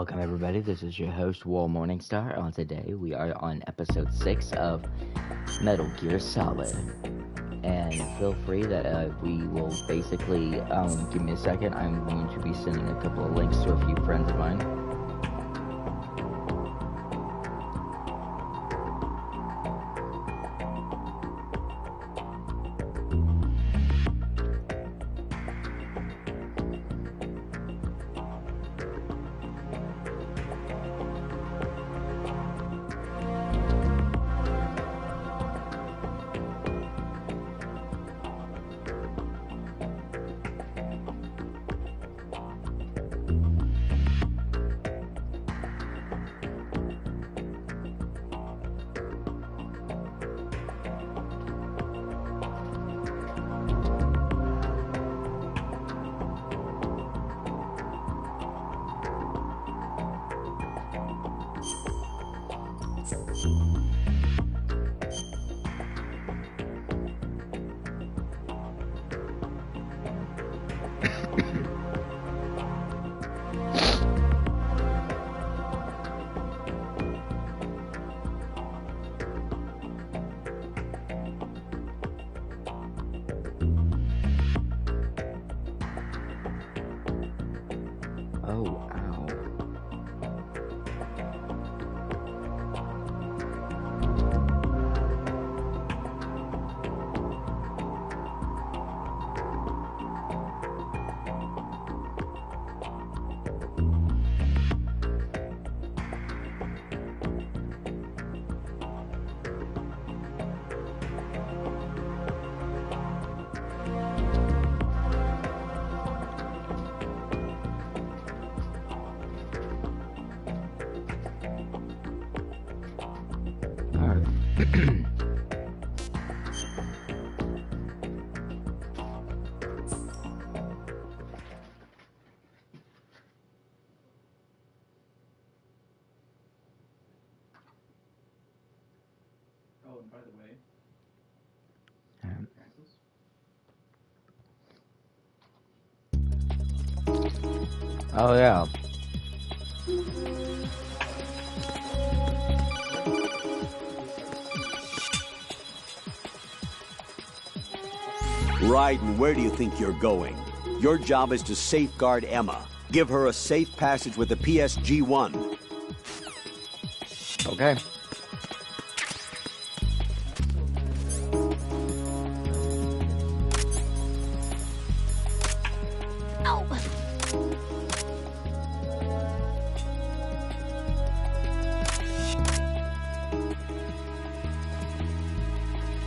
welcome everybody. This is your host, War Morningstar. On today, we are on episode 6 of Metal Gear Solid. And feel free that we will basically, give me a second, I'm going to be sending a couple of links to a few friends of mine. Oh, ow. Oh, and by the way, Oh, yeah. Raiden, where do you think you're going? Your job is to safeguard Emma. Give her a safe passage with the PSG-1. Okay.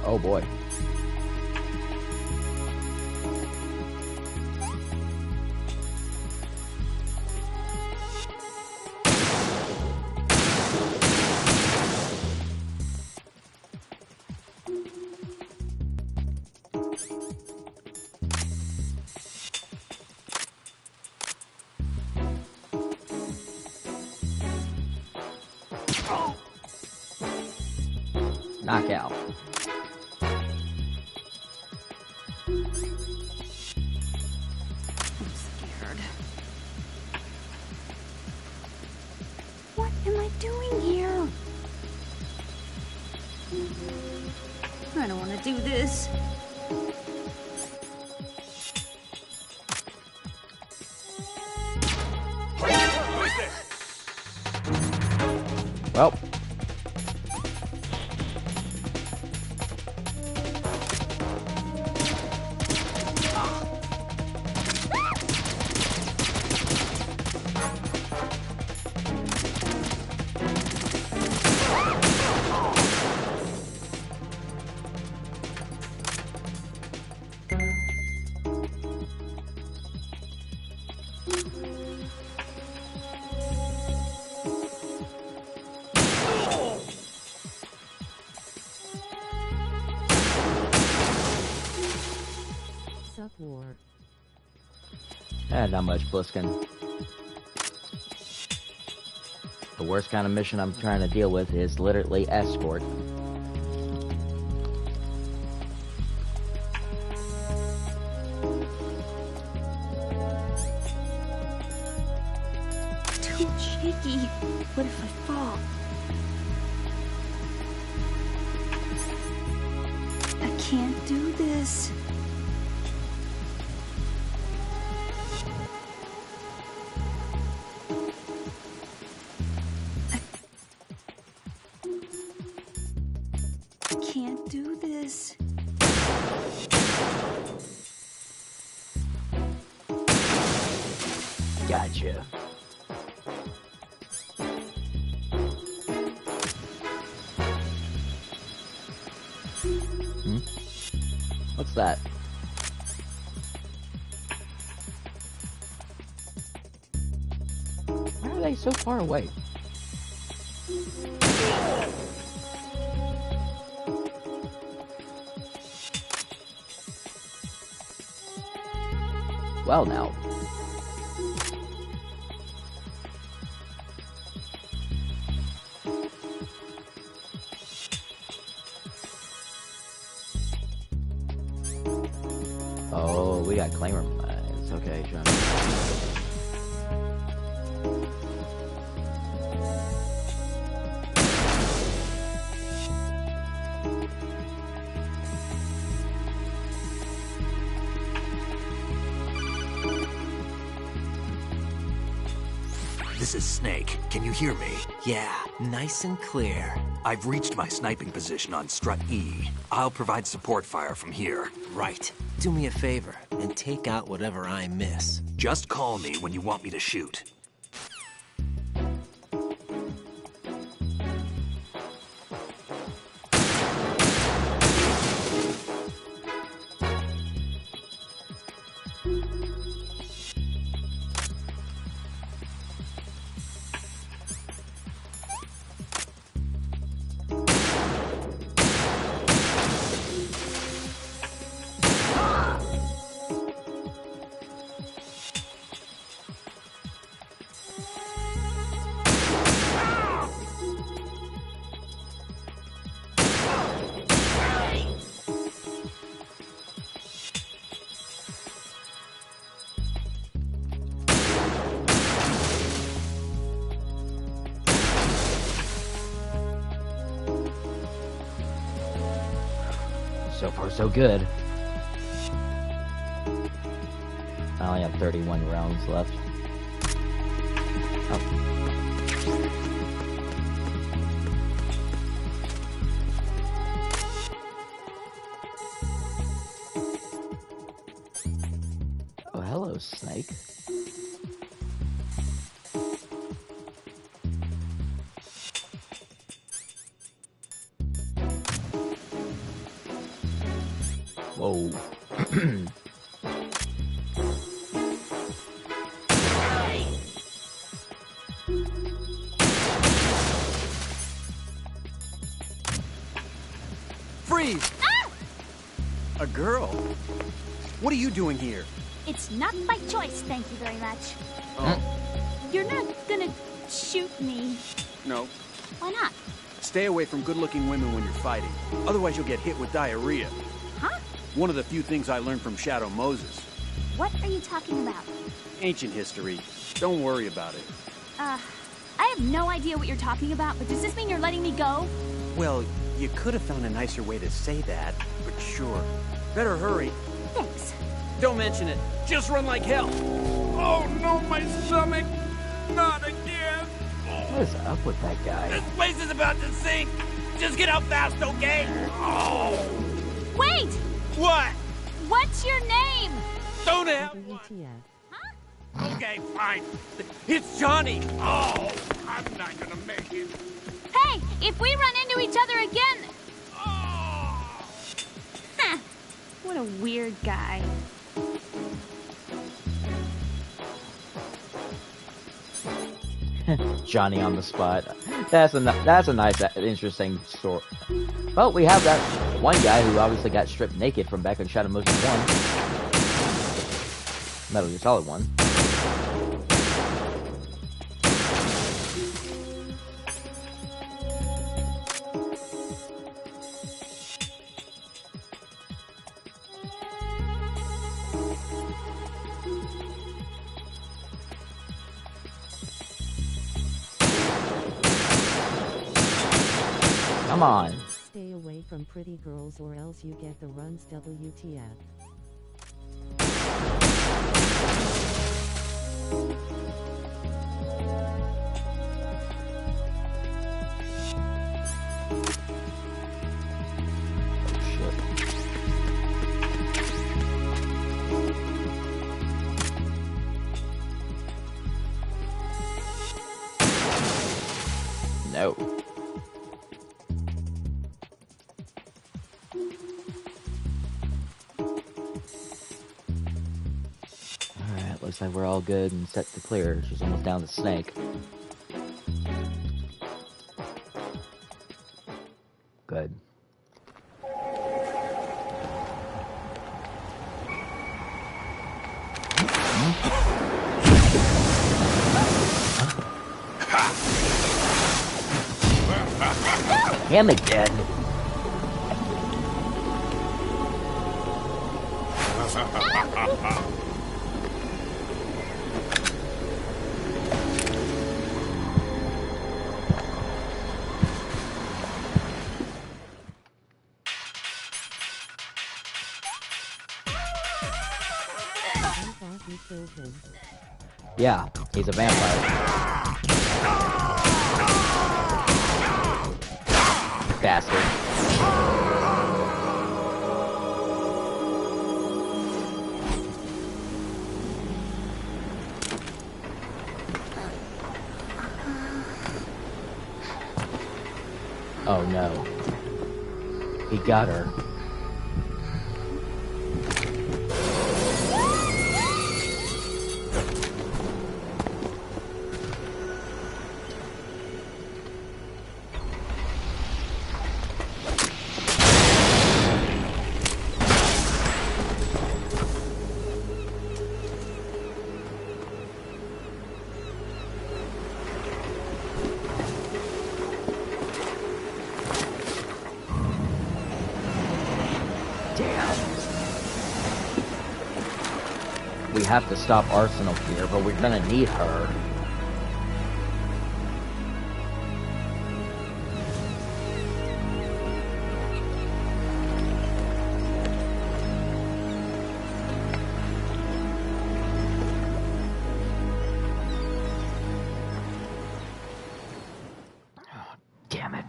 Oh boy. Knockout. What am I doing here? I don't want to do this. Well. War. Not much, Bliskin. The worst kind of mission I'm trying to deal with is literally escort. Too shaky. What if I fall? I can't do this. I can't do this. Gotcha. What's that? Why are they so far away? Well, now. Oh, we got claimer mines. Okay, Sean. This is Snake. Can you hear me? Yeah, nice and clear. I've reached my sniping position on Strut E. I'll provide support fire from here. Right. Do me a favor and take out whatever I miss. Just call me when you want me to shoot. So far, so good. I only have 31 rounds left. Oh, hello, Snake. Whoa. Freeze! Ah! A girl? What are you doing here? It's not by choice, thank you very much. Oh, You're not gonna shoot me. no. Why not? Stay away from good-looking women when you're fighting. Otherwise, you'll get hit with diarrhea. Huh? One of the few things I learned from Shadow Moses. What are you talking about? Ancient history. Don't worry about it. I have no idea what you're talking about, but does this mean you're letting me go? Well, you could have found a nicer way to say that, but sure. Better hurry. Thanks. Don't mention it. Just run like hell. Oh, no, my stomach. Not again. What is up with that guy? This place is about to sink. Just get out fast, okay? Oh. Wait! What? What's your name? Don't have one. Okay, fine. It's Johnny. Oh, I'm not gonna make it. Hey, if we run into each other again... Oh. Huh. What a weird guy. Johnny on the spot. That's a nice, interesting story. Well, we have that one guy who obviously got stripped naked from back in Shadow Moses 1. Metal Gear Solid 1. Come on. Stay away from pretty girls or else you get the runs, WTF. No. Alright, looks like we're all good and set to clear. She's almost down to Snake. Good. Him again. Yeah, he's a vampire. Bastard. Oh no. He got her. We have to stop Arsenal here, but we're gonna need her. Oh, damn it.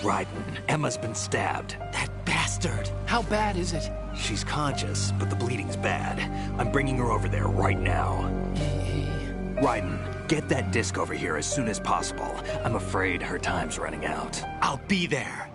Raiden, Emma's been stabbed. That bastard! How bad is it? She's conscious, but the bleeding's bad. I'm bringing her over there right now. Raiden, get that disc over here as soon as possible. I'm afraid her time's running out. I'll be there.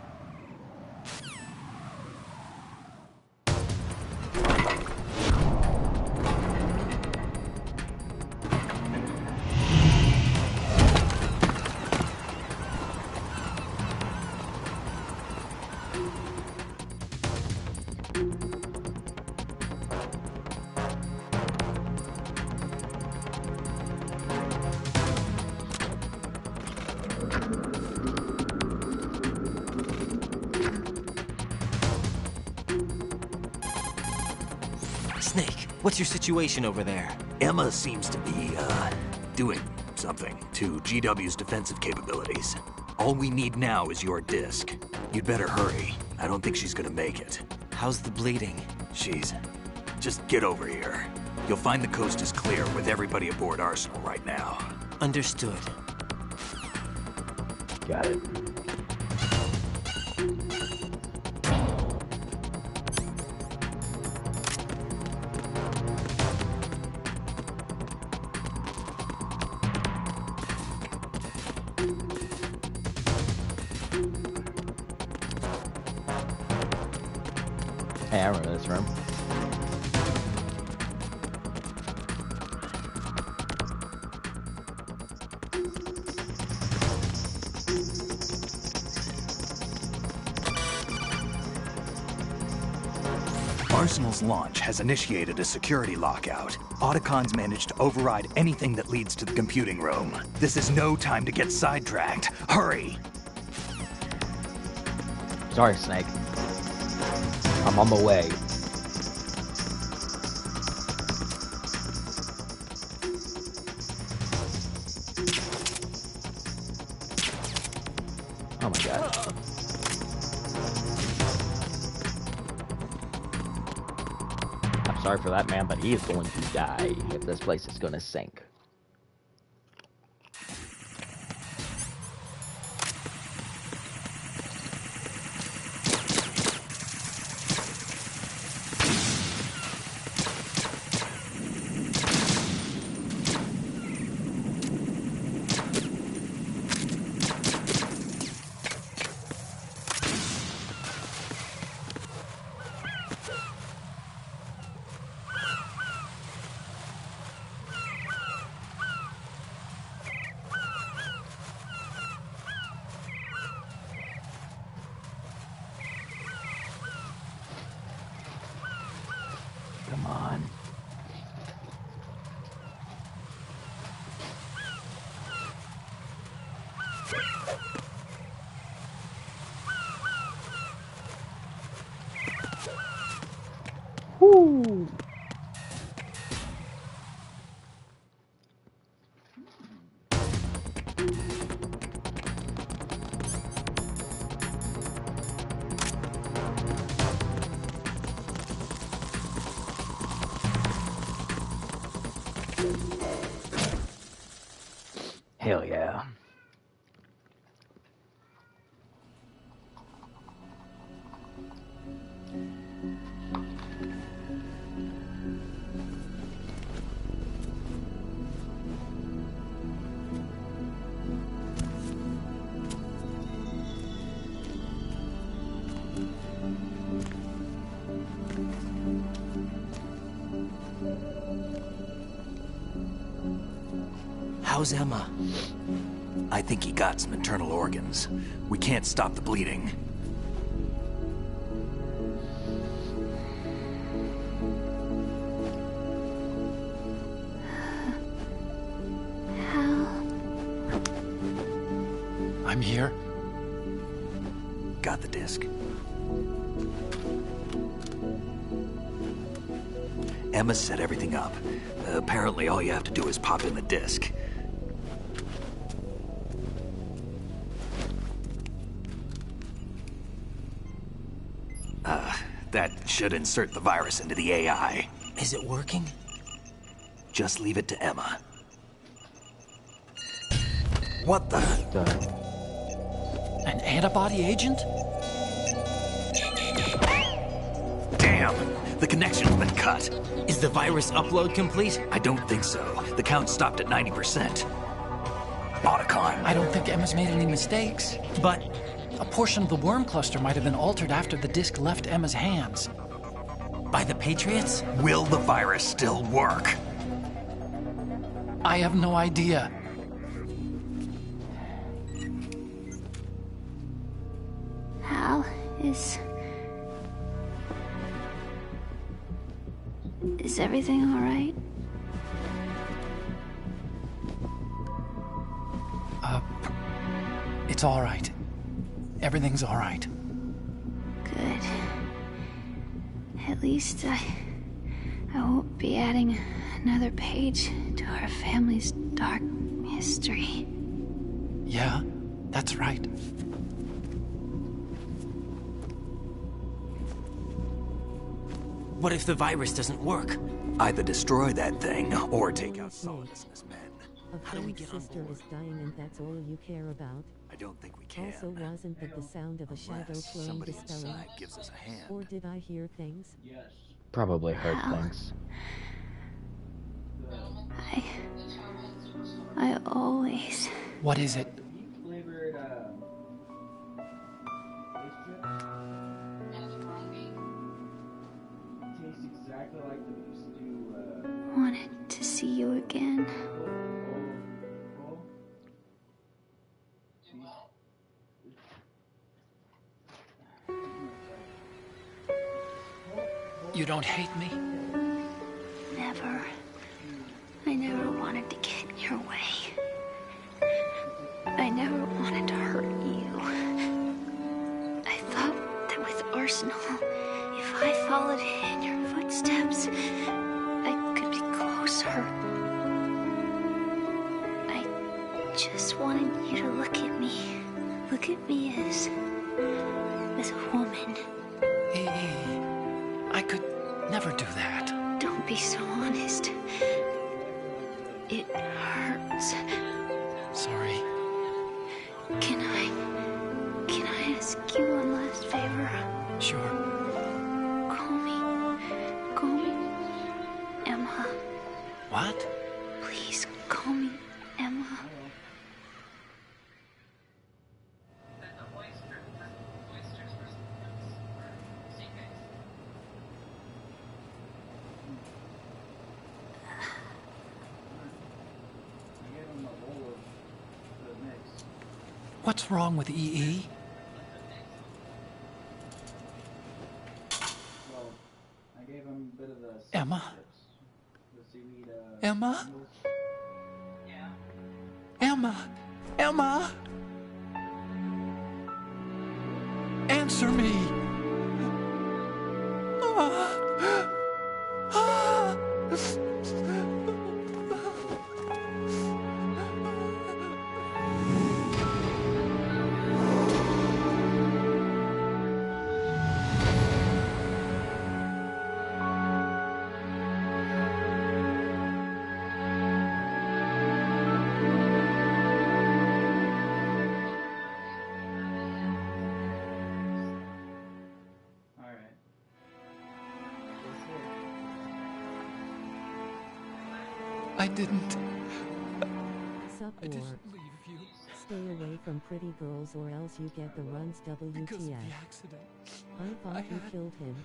Snake, what's your situation over there? Emma seems to be, doing something to GW's defensive capabilities. All we need now is your disc. You'd better hurry. I don't think she's gonna make it. How's the bleeding? Just get over here. You'll find the coast is clear with everybody aboard Arsenal right now. Understood. Got it. Hey, I remember this room. Arsenal's launch has initiated a security lockout. Otacons managed to override anything that leads to the computing room. This is no time to get sidetracked. Hurry! Sorry, Snake. I'm on my way. Oh my sorry for that man, but he is going to die if this place is going to sink. Come on. Woo! Hell yeah. How's Emma? I think he got some internal organs. We can't stop the bleeding. I'm here. Got the disc. Emma set everything up. Apparently all you have to do is pop in the disc. That should insert the virus into the AI. Is it working? Just leave it to Emma. What the? An antibody agent? Damn! The connection's been cut. Is the virus upload complete? I don't think so. The count stopped at 90%. Otacon. I don't think Emma's made any mistakes. But a portion of the worm cluster might have been altered after the disc left Emma's hands. By the Patriots? Will the virus still work? I have no idea. Hal, is everything all right? It's all right. Everything's all right. Good. At least I won't be adding another page to our family's dark history. Yeah, that's right. What if the virus doesn't work? Either destroy that thing or take out Solidus and his men. A How do we friend's get on sister board? is dying and that's all you care about? I don't think we can. Also, wasn't that the sound of a shadow Unless flowing somebody dispelling? inside gives us a hand. Or did I hear things? Probably heard things. I always... What is it? wanted to see you again. You don't hate me? Never. I never wanted to get in your way. I never wanted to hurt you. I thought that with Arsenal, if I followed in your footsteps, I could be closer. I just wanted you to look at me. Look at me as a woman. I could never do that. Don't be so honest. It hurts. Sorry. Can I ask you one last favor? Sure. Call me Emma. What? Please call me Emma. What's wrong with EE? I gave him a bit of the Emma? the seaweed, Emma? Yeah. Emma? Emma? Answer me! Alright. I didn't. Sup, I or didn't leave you stay away from pretty girls or else you get the runs because of the WTF. accident. I thought you killed him.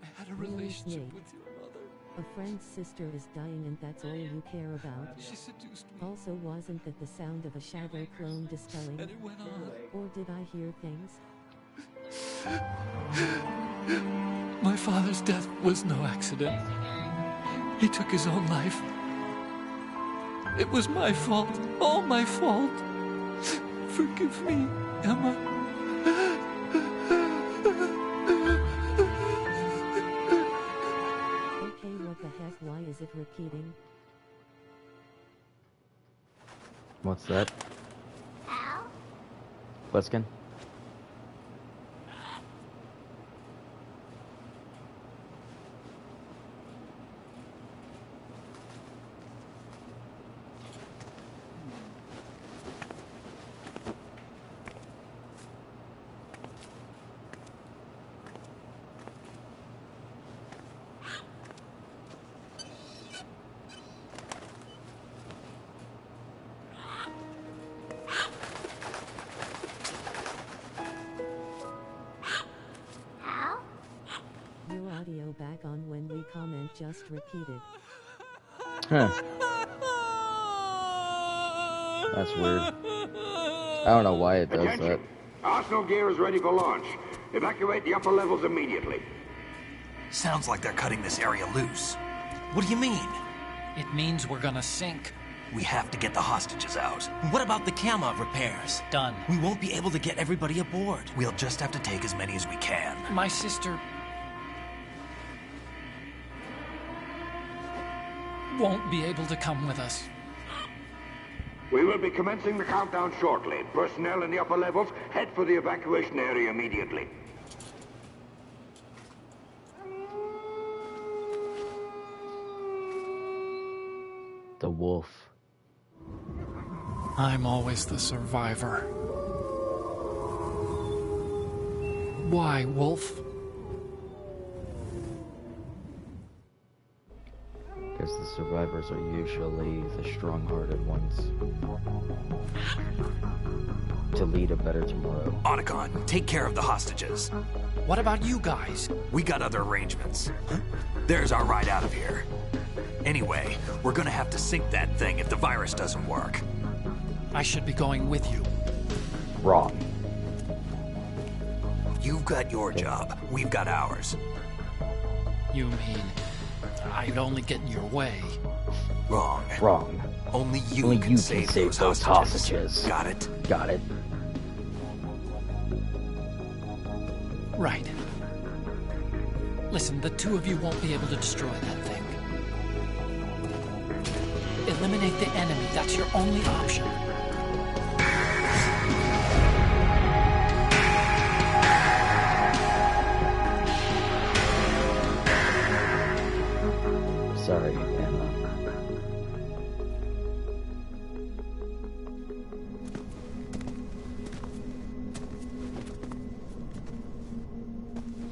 I had a Really, relationship Snake? with your mother. A friend's sister is dying and that's all you care about. She seduced me, Also, wasn't that the sound of a shadow clone dispelling? and it went on. Or did I hear things? My father's death was no accident. He took his own life. It was my fault. All my fault. Forgive me, Emma. Okay, what the heck? Why is it repeating? What's that? Bliskin? Your audio back on when we comment just repeated. Huh. That's weird. I don't know why it does that. Attention! Arsenal gear is ready for launch. Evacuate the upper levels immediately. Sounds like they're cutting this area loose. What do you mean? It means we're gonna sink. We have to get the hostages out. What about the camera repairs? Done. We won't be able to get everybody aboard. We'll just have to take as many as we can. My sister won't be able to come with us. We will be commencing the countdown shortly. Personnel in the upper levels, head for the evacuation area immediately. The wolf. I'm always the survivor. Why, Wolf? Because the survivors are usually the strong-hearted ones. To lead a better tomorrow. Otacon, take care of the hostages. What about you guys? We got other arrangements. There's our ride out of here. Anyway, we're gonna have to sink that thing if the virus doesn't work. I should be going with you. Wrong. You've got your job. We've got ours. You mean I'd only get in your way? Wrong. Wrong. Only you Only can you save can save those hostages. Got it? Got it. Right. Listen, the two of you won't be able to destroy that thing. Eliminate the enemy. That's your only option. sorry, Emma.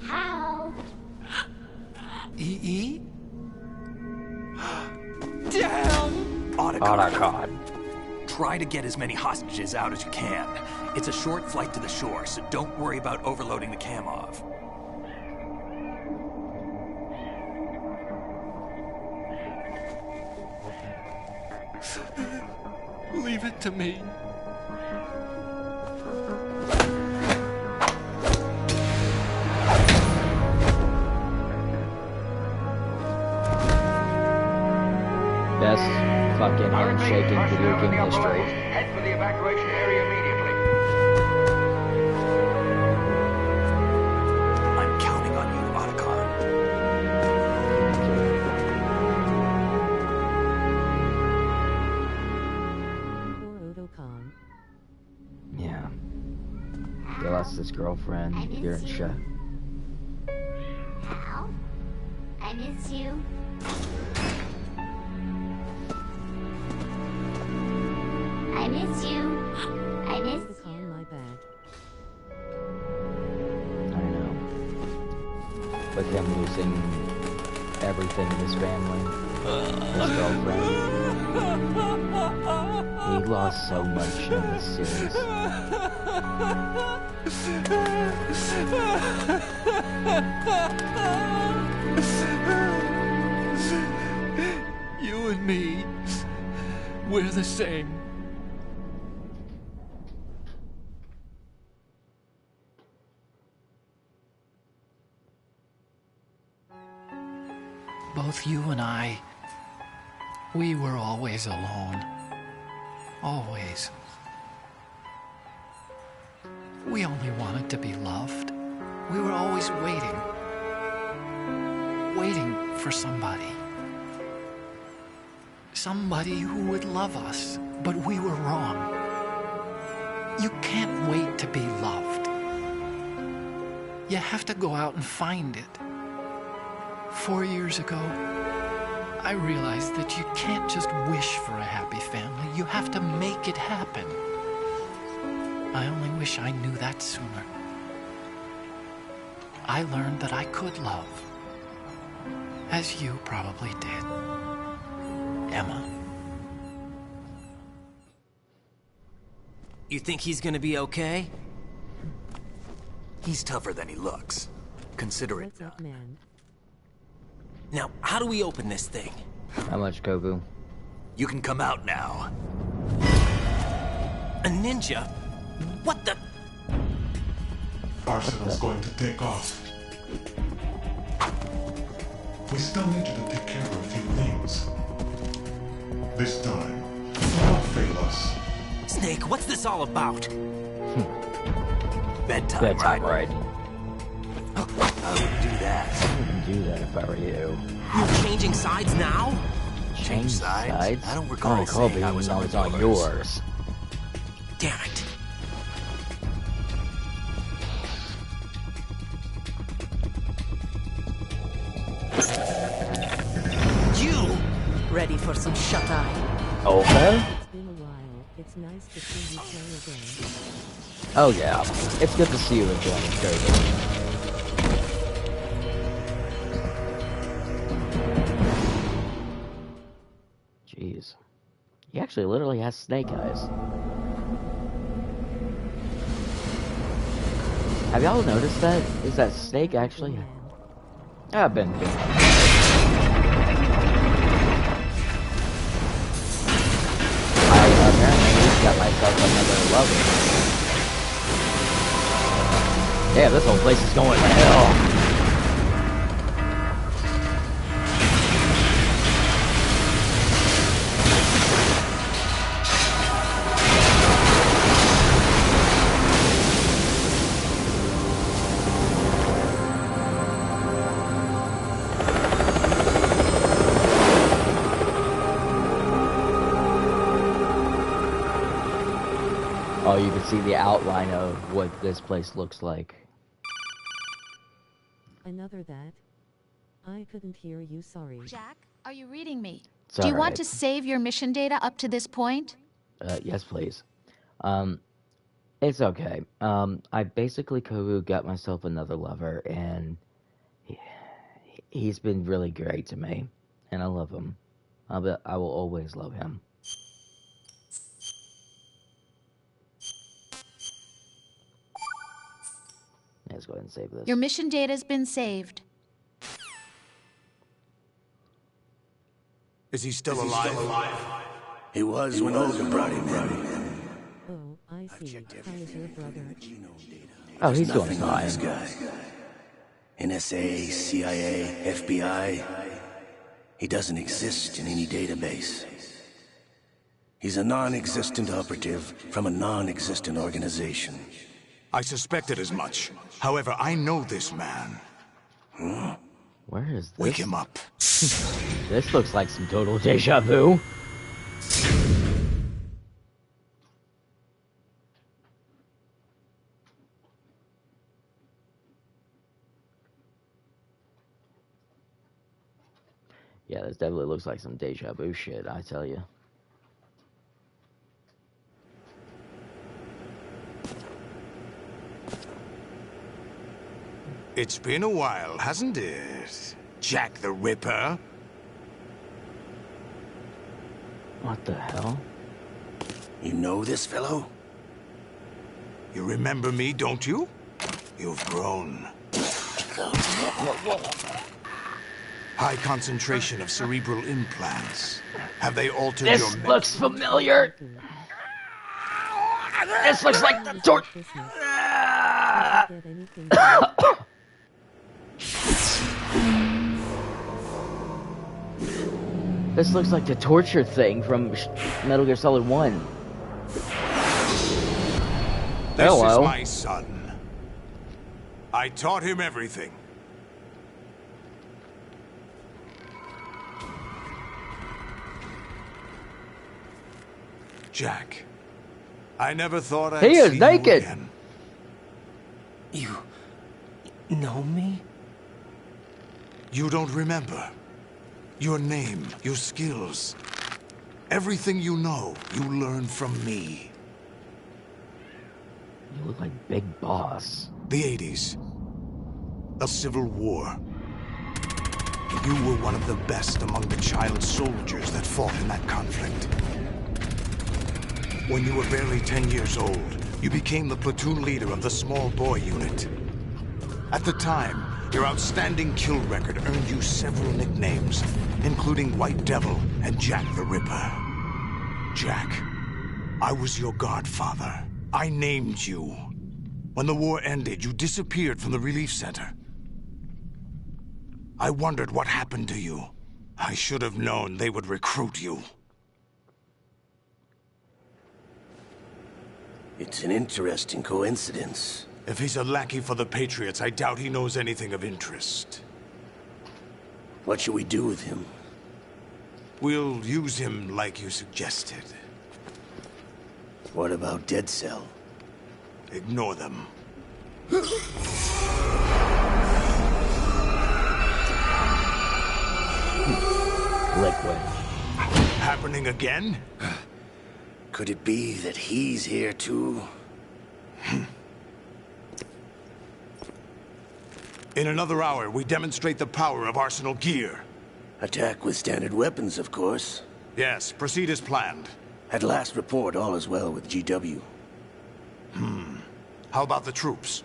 How? EE? Damn! Otacon. Try to get as many hostages out as you can. It's a short flight to the shore, so don't worry about overloading the Kamov. Leave it to me. Best fucking handshake in video game history. Head for the evacuation area immediately. I'm counting on you, Otacon. Poor Otacon. Yeah. He lost his girlfriend during show. How? I miss you. I miss you. I miss Otacon, my bad. I know. With him losing everything in his family, his girlfriend. He lost so much in this series. You and me, we're the same. Both you and I, we were always alone. Always. We only wanted to be loved. We were always waiting. Waiting for somebody. Somebody who would love us, but we were wrong. You can't wait to be loved. You have to go out and find it. 4 years ago, I realized that you can't just wish for a happy family. You have to make it happen. I only wish I knew that sooner. I learned that I could love, as you probably did, Emma. You think he's gonna be okay? He's tougher than he looks. Consider it What's up, done. man? Now, how do we open this thing? How much, Kobu? You can come out now. A ninja? What the? Arsenal's going to take off. We still need you to take care of a few things. This time, do not fail us. Snake, what's this all about? Bedtime, Bedtime, right? right? I wouldn't do that. I wouldn't do that if I were you. You're changing sides now? Change sides? I don't recall being saying I was on yours. Damn it. You! Ready for some shut-eye? Okay. It's been a while. It's nice to see you play again. Oh yeah, it's good to see you again, Kobu. Jeez. He actually literally has snake eyes. Have y'all noticed that? Is that snake actually... I've been... I apparently got myself another lover. Yeah, this whole place is going to hell. Oh, you can see the outline of what this place looks like. Another that. I couldn't hear you, sorry. Jack, Are you reading me? It's Do you want alright. to save your mission data up to this point? Yes, please. It's okay. I basically got myself another lover, and he's been really great to me, and I love him. I will always love him. Let's go ahead and save this. Your mission data's been saved. Is he still alive? He was when Olga brought him in. Oh, I see. How is your brother? Oh, he's doing Nothing fine. on this guy. NSA, CIA, FBI. He doesn't exist in any database. He's a non-existent operative from a non-existent organization. I suspected as much. However, I know this man. Where is this? Wake him up. This looks like some total deja vu. Yeah, this definitely looks like some deja vu shit, I tell you. It's been a while, hasn't it? Jack the Ripper? What the hell? You know this fellow? You remember me, don't you? You've grown. High concentration of cerebral implants. Have they altered your... This looks familiar! This looks like the This looks like the torture thing from Metal Gear Solid 1. This Hello. is my son. I taught him everything. Jack, I never thought I'd He is see naked. you again. You know me? You don't remember. Your name, your skills. Everything you know, you learned from me. You look like Big Boss. The 80s. The Civil War. You were one of the best among the child soldiers that fought in that conflict. When you were barely 10 years old, you became the platoon leader of the Small Boy Unit. At the time, your outstanding kill record earned you several nicknames, including White Devil and Jack the Ripper. Jack, I was your godfather. I named you. When the war ended, you disappeared from the relief center. I wondered what happened to you. I should have known they would recruit you. It's an interesting coincidence. If he's a lackey for the Patriots, I doubt he knows anything of interest. What should we do with him? We'll use him like you suggested. What about Dead Cell? Ignore them. Liquid. Happening again? Could it be that he's here too? In another hour, we demonstrate the power of Arsenal gear. Attack with standard weapons, of course. Yes, proceed as planned. At last report, all is well with GW. How about the troops?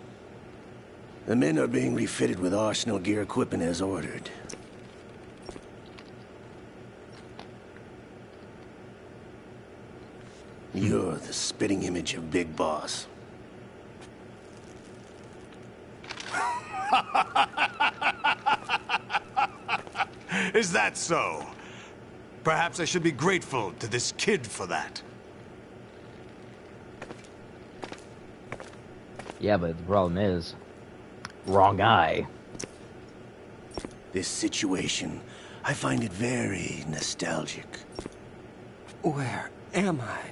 The men are being refitted with Arsenal gear equipment as ordered. You're the spitting image of Big Boss. Is that so? Perhaps I should be grateful to this kid for that. Yeah, but the problem is, wrong guy. This situation, I find it very nostalgic. Where am I?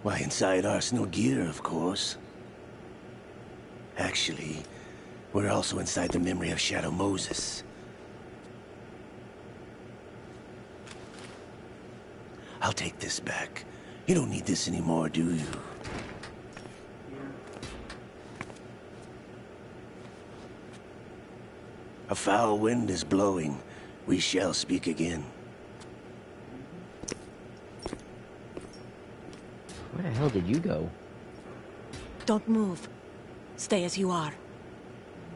Why, inside Arsenal gear, of course. Actually, we're also inside the memory of Shadow Moses. I'll take this back. You don't need this anymore, do you? A foul wind is blowing. We shall speak again. Where the hell did you go? Don't move. Stay as you are.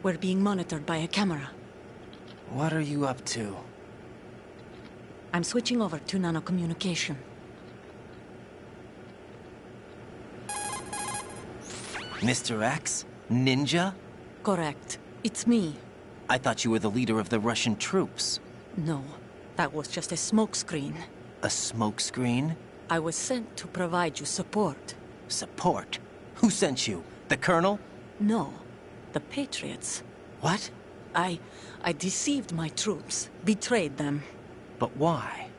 We're being monitored by a camera. What are you up to? I'm switching over to nanocommunication. Mr. X? Ninja? Correct. It's me. I thought you were the leader of the Russian troops. No, that was just a smokescreen. A smokescreen? I was sent to provide you support. Support? Who sent you? The Colonel? No, the Patriots. What? I deceived my troops, betrayed them. But why?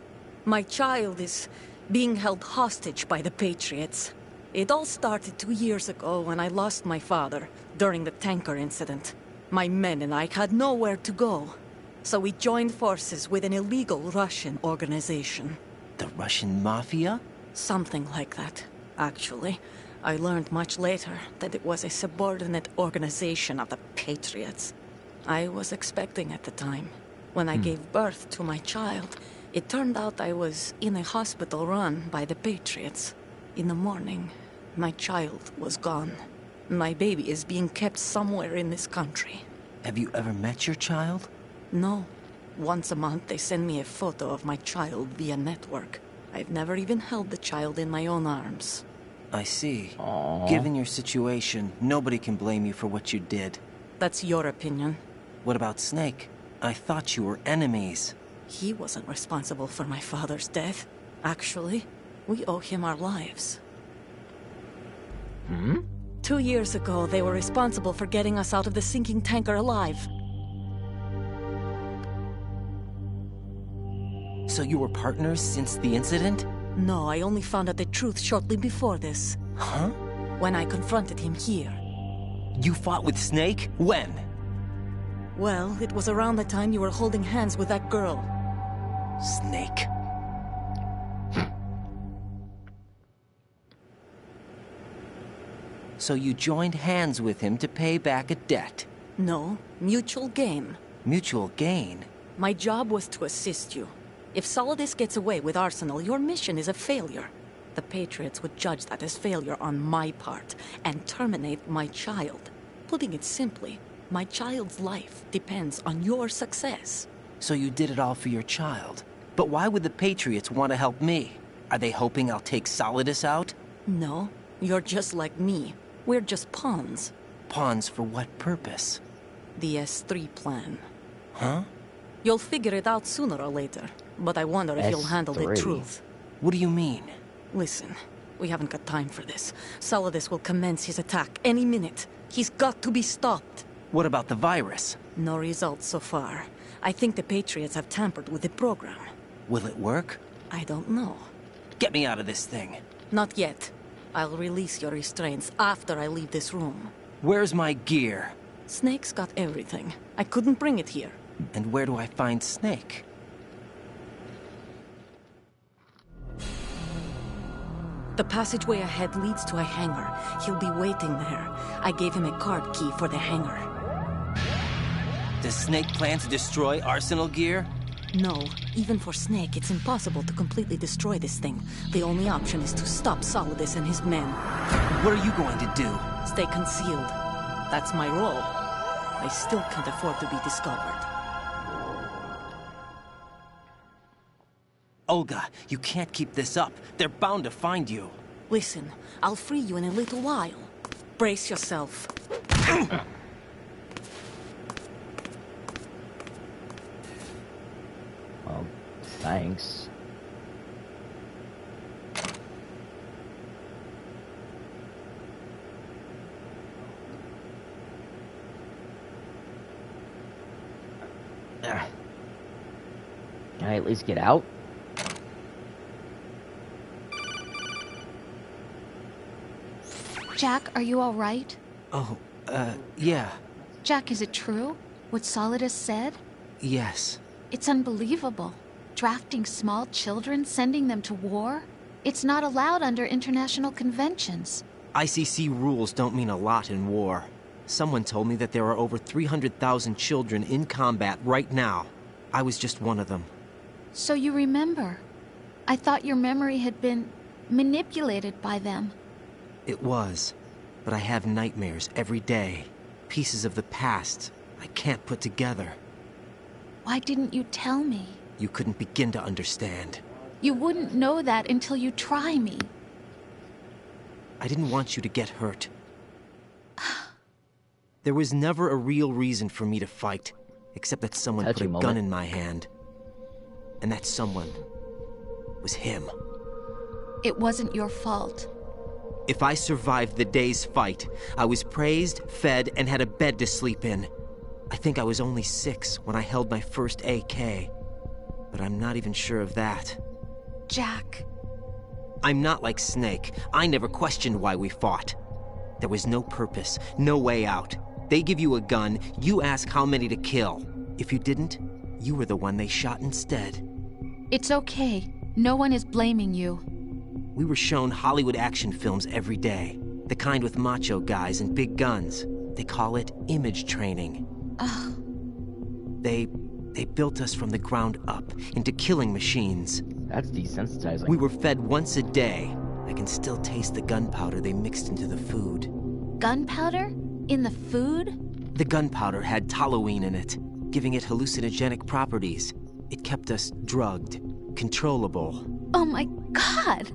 My child is being held hostage by the Patriots. It all started 2 years ago when I lost my father during the tanker incident. My men and I had nowhere to go, so we joined forces with an illegal Russian organization. The Russian Mafia? Something like that, actually. I learned much later that it was a subordinate organization of the Patriots. I was expecting at the time. When I gave birth to my child, it turned out I was in a hospital run by the Patriots. In the morning, my child was gone. My baby is being kept somewhere in this country. Have you ever met your child? No. Once a month, they send me a photo of my child via network. I've never even held the child in my own arms. I see. Aww. Given your situation, nobody can blame you for what you did. That's your opinion. What about Snake? I thought you were enemies. He wasn't responsible for my father's death. Actually, we owe him our lives. 2 years ago, they were responsible for getting us out of the sinking tanker alive. So you were partners since the incident? No, I only found out the truth shortly before this. Huh? When I confronted him here. You fought with Snake? When? Well, it was around the time you were holding hands with that girl. Snake. So you joined hands with him to pay back a debt? No, mutual gain. Mutual gain? My job was to assist you. If Solidus gets away with Arsenal, your mission is a failure. The Patriots would judge that as failure on my part, and terminate my child. Putting it simply, my child's life depends on your success. So you did it all for your child. But why would the Patriots want to help me? Are they hoping I'll take Solidus out? No, you're just like me. We're just pawns. Pawns for what purpose? The S3 plan. Huh? You'll figure it out sooner or later, but I wonder if you'll handle the S3. truth. What do you mean? Listen, we haven't got time for this. Solidus will commence his attack any minute. He's got to be stopped. What about the virus? No results so far. I think the Patriots have tampered with the program. Will it work? I don't know. Get me out of this thing. Not yet. I'll release your restraints after I leave this room. Where's my gear? Snake's got everything. I couldn't bring it here. And where do I find Snake? The passageway ahead leads to a hangar. He'll be waiting there. I gave him a card key for the hangar. Does Snake plan to destroy Arsenal gear? No. Even for Snake, it's impossible to completely destroy this thing. The only option is to stop Solidus and his men. What are you going to do? Stay concealed. That's my role. I still can't afford to be discovered. Olga, you can't keep this up. They're bound to find you. Listen, I'll free you in a little while. Brace yourself. Well, thanks. Can I at least get out? Jack, are you all right? Oh, yeah. Jack, is it true? What Solidus said? Yes. It's unbelievable. Drafting small children, sending them to war? It's not allowed under international conventions. ICC rules don't mean a lot in war. Someone told me that there are over 300,000 children in combat right now. I was just one of them. So you remember. I thought your memory had been manipulated by them. It was. But I have nightmares every day. Pieces of the past I can't put together. Why didn't you tell me? You couldn't begin to understand. You wouldn't know that until you try me. I didn't want you to get hurt. There was never a real reason for me to fight, except that someone put a gun in my hand. And that someone was him. It wasn't your fault. If I survived the day's fight, I was praised, fed, and had a bed to sleep in. I think I was only 6 when I held my first AK. But I'm not even sure of that. Jack. I'm not like Snake. I never questioned why we fought. There was no purpose, no way out. They give you a gun, you ask how many to kill. If you didn't, you were the one they shot instead. It's okay. No one is blaming you. We were shown Hollywood action films every day. The kind with macho guys and big guns. They call it image training. They built us from the ground up into killing machines. That's desensitizing. We were fed once a day. I can still taste the gunpowder they mixed into the food. Gunpowder? In the food? The gunpowder had toluene in it, giving it hallucinogenic properties. It kept us drugged, controllable. Oh my God!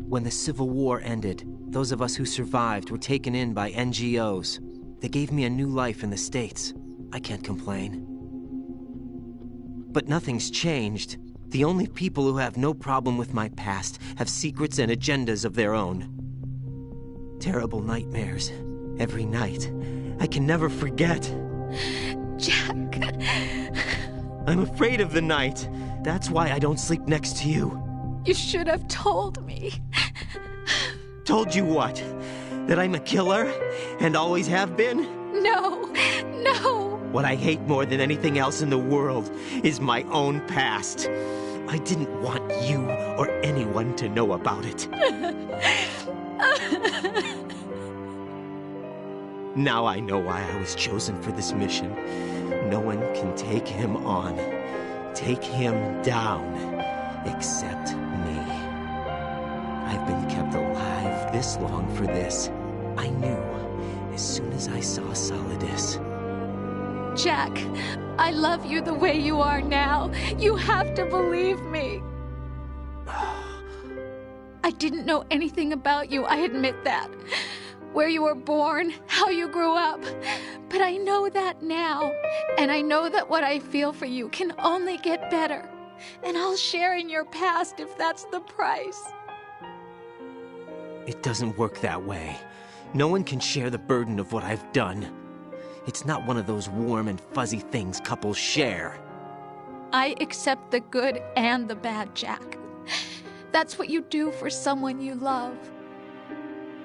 When the Civil War ended, those of us who survived were taken in by NGOs. They gave me a new life in the States. I can't complain. But nothing's changed. The only people who have no problem with my past have secrets and agendas of their own. Terrible nightmares. Every night. I can never forget. Jack. I'm afraid of the night. That's why I don't sleep next to you. You should have told me. Told you what? That I'm a killer? And always have been? No, no. What I hate more than anything else in the world is my own past. I didn't want you or anyone to know about it. Now I know why I was chosen for this mission. No one can take him on, take him down, except me. I've been kept alive this long for this. I knew as soon as I saw Solidus. Jack, I love you the way you are now. You have to believe me. I didn't know anything about you, I admit that. Where you were born, how you grew up. But I know that now. And I know that what I feel for you can only get better. And I'll share in your past if that's the price. It doesn't work that way. No one can share the burden of what I've done. It's not one of those warm and fuzzy things couples share. I accept the good and the bad, Jack. That's what you do for someone you love.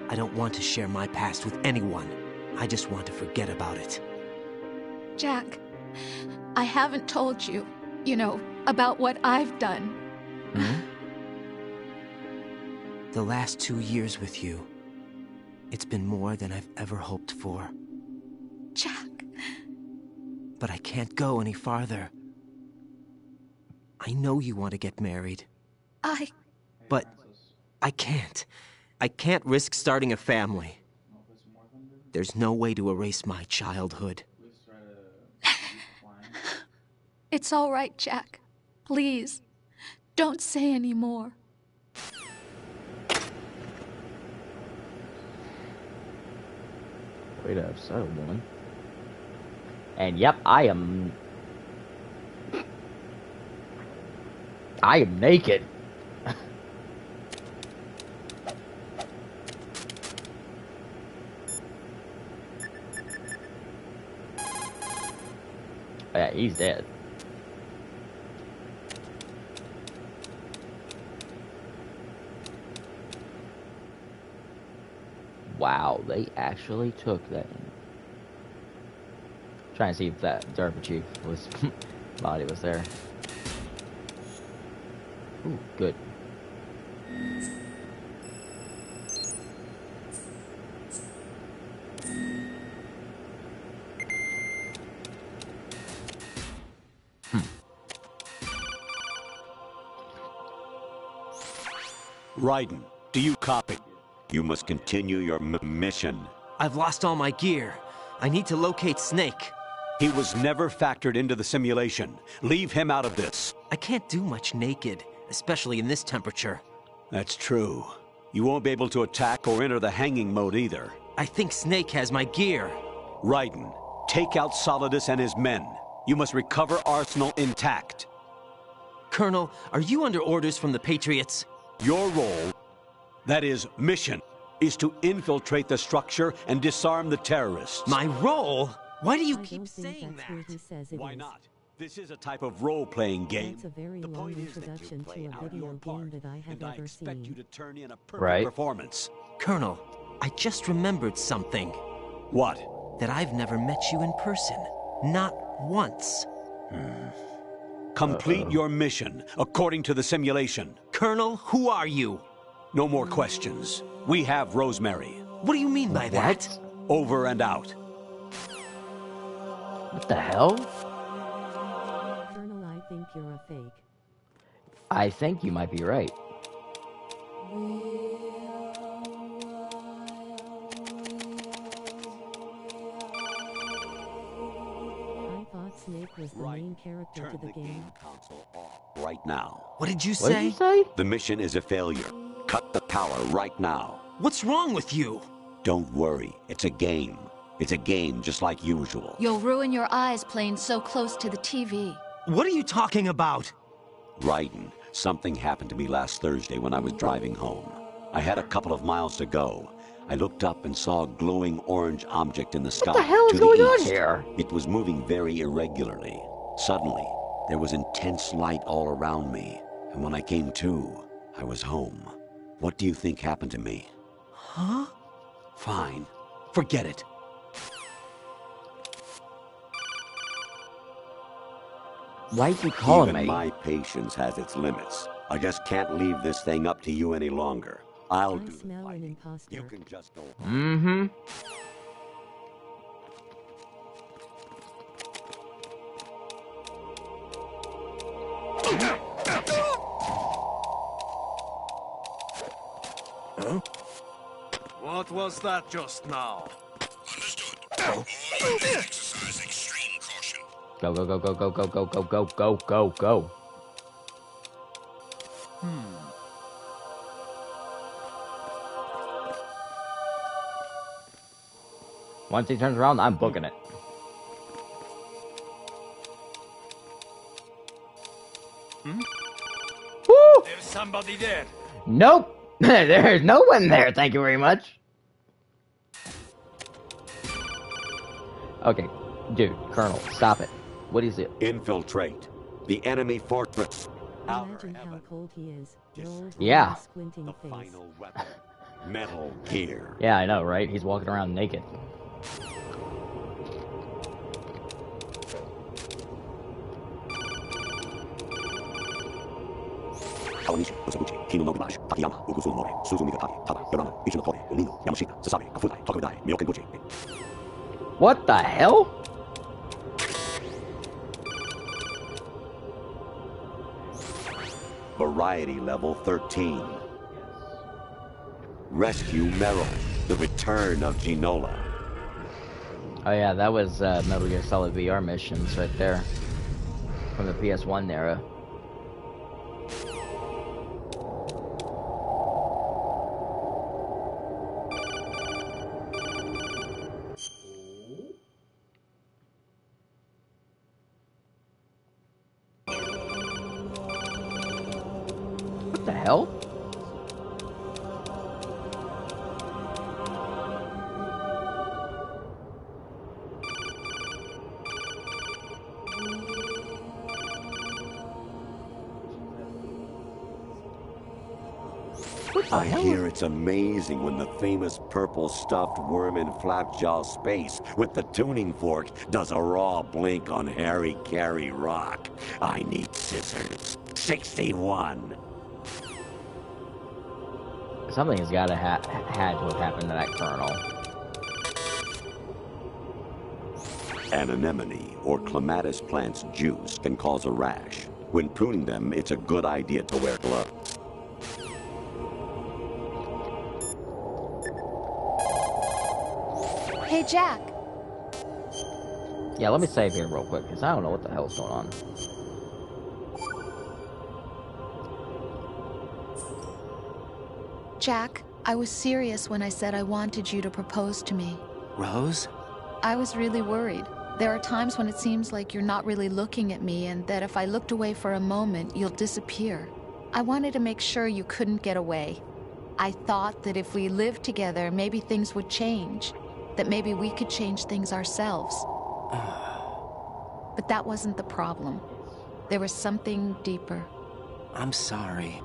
I don't want to share my past with anyone. I just want to forget about it. Jack, I haven't told you, about what I've done. Hmm? The last 2 years with you, it's been more than I've ever hoped for. Jack. But I can't go any farther. I know you want to get married. But I can't. I can't risk starting a family. There's no way to erase my childhood. It's all right, Jack. Please, don't say any more. Way to upset a woman. And yep, I am naked. Yeah, he's dead. Wow, they actually took that. Trying to see if that DARPA chief was body was there. Ooh, good. Raiden, do you copy? You must continue your mission. I've lost all my gear. I need to locate Snake. He was never factored into the simulation. Leave him out of this. I can't do much naked, especially in this temperature. That's true. You won't be able to attack or enter the hanging mode either. I think Snake has my gear. Raiden, take out Solidus and his men. You must recover Arsenal intact. Colonel, are you under orders from the Patriots? Your role, that is, mission, is to infiltrate the structure and disarm the terrorists. My role? Why do you keep saying that? Why not? This is a type of role-playing game. That's a very long introduction to a video game that I have ever seen. You to turn in a perfect performance. Colonel, I just remembered something. What? That I've never met you in person. Not once. Complete your mission, according to the simulation. Colonel, who are you? No more questions. We have Rosemary. What do you mean by that? Over and out. What the hell? Colonel, I think you're a fake. I think you might be right. I thought Snake was the main character to the game. Console off right now. What did you What did say? you say? The mission is a failure. Cut the power right now. What's wrong with you? Don't worry. It's a game. It's a game just like usual. You'll ruin your eyes playing so close to the TV. What are you talking about? Raiden, something happened to me last Thursday when I was driving home. I had a couple of miles to go. I looked up and saw a glowing orange object in the sky. What the hell is to going the on east. here? It was moving very irregularly. Suddenly, there was intense light all around me. And when I came to, I was home. What do you think happened to me? Huh? Fine. Forget it. Why is he calling Even me? my patience has its limits. I just can't leave this thing up to you any longer. I'll I do the smell an fighting. imposter. You can just go. Mm-hmm. Huh? What was that just now? Understood. All units exercise extreme caution. Go, go, go, go, go, go, go, go, go, go, go, go. Once he turns around, I'm booking it. Woo! There's somebody there. Nope! There's no one there, thank you very much. Okay, dude, Colonel, stop it. What is it? Infiltrate the enemy fortress. Imagine how cold he is. Rolled Yeah. with a squinting The face. final weapon. Metal Gear. Yeah, I know, right? He's walking around naked. Kawanishi, Osaguchi, Kino Nobunashi, Takayama, Ugusunore, Suzumiga Taki, Tada, Yorama, Ichinotore, Lino, Yamashita, Sasami, Kafudai, Takabidai, Myokenguchi. What the hell? Variety level 13. Rescue Meryl, the return of Ginola. Oh yeah, that was Metal Gear Solid VR missions right there. From the PS1 era. What the hell? I hear it's amazing when the famous purple stuffed worm in Flapjaw Space with the tuning fork does a raw blink on Harry Carey Rock. I need scissors. 61. Something has got to had to have happened to that colonel. An anemone or clematis plant's juice can cause a rash. When pruning them, it's a good idea to wear gloves. Hey, Jack. Yeah, let me save here real quick, because I don't know what the hell's going on. Jack, I was serious when I said I wanted you to propose to me. Rose? I was really worried. There are times when it seems like you're not really looking at me and that if I looked away for a moment, you'll disappear. I wanted to make sure you couldn't get away. I thought that if we lived together, maybe things would change. That maybe we could change things ourselves. But that wasn't the problem. There was something deeper. I'm sorry.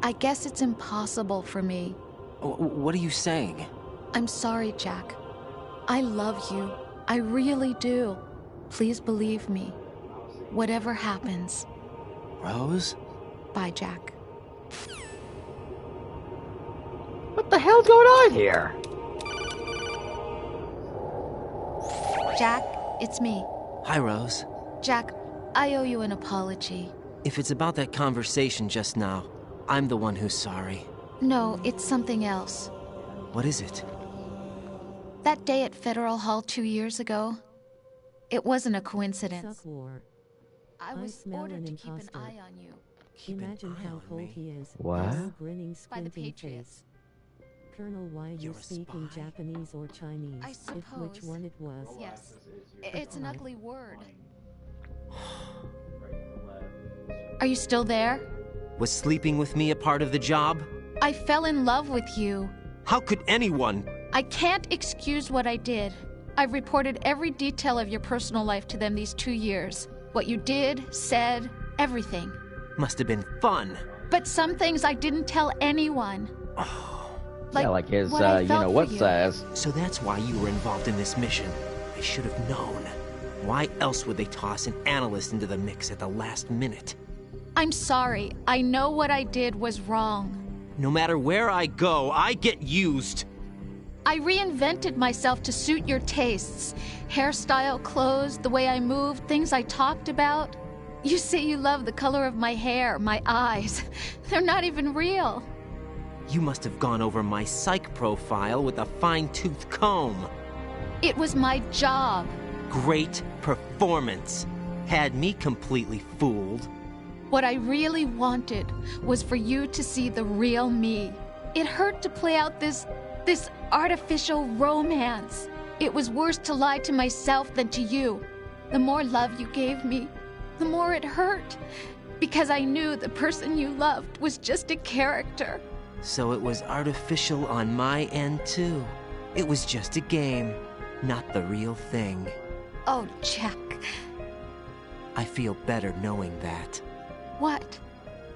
I guess it's impossible for me. What are you saying? I'm sorry, Jack. I love you. I really do. Please believe me. Whatever happens. Rose? Bye, Jack. What the hell's going on here? Jack, it's me. Hi, Rose. Jack, I owe you an apology. If it's about that conversation just now, I'm the one who's sorry. No, it's something else. What is it? That day at Federal Hall 2 years ago, it wasn't a coincidence. I was ordered to keep an eye on you. Imagine how cold he is. What? Grinning, By the squinting Patriots. face. Colonel, why you speaking Japanese or Chinese? I suppose. If which one it was? Yes. It's an ugly word. Are you still there? Was sleeping with me a part of the job? I fell in love with you. How could anyone? I can't excuse what I did. I've reported every detail of your personal life to them these 2 years. What you did, said, everything. Must have been fun. But some things I didn't tell anyone. Like his, what I you felt know, for what you. says. So that's why you were involved in this mission. I should have known. Why else would they toss an analyst into the mix at the last minute? I'm sorry. I know what I did was wrong. No matter where I go, I get used. I reinvented myself to suit your tastes. Hairstyle, clothes, the way I moved, things I talked about. You say you love the color of my hair, my eyes. They're not even real. You must have gone over my psych profile with a fine-tooth comb. It was my job. Great performance. Had me completely fooled. What I really wanted was for you to see the real me. It hurt to play out this artificial romance. It was worse to lie to myself than to you. The more love you gave me, the more it hurt. Because I knew the person you loved was just a character. So it was artificial on my end, too. It was just a game, not the real thing. Oh, Jack. I feel better knowing that. What?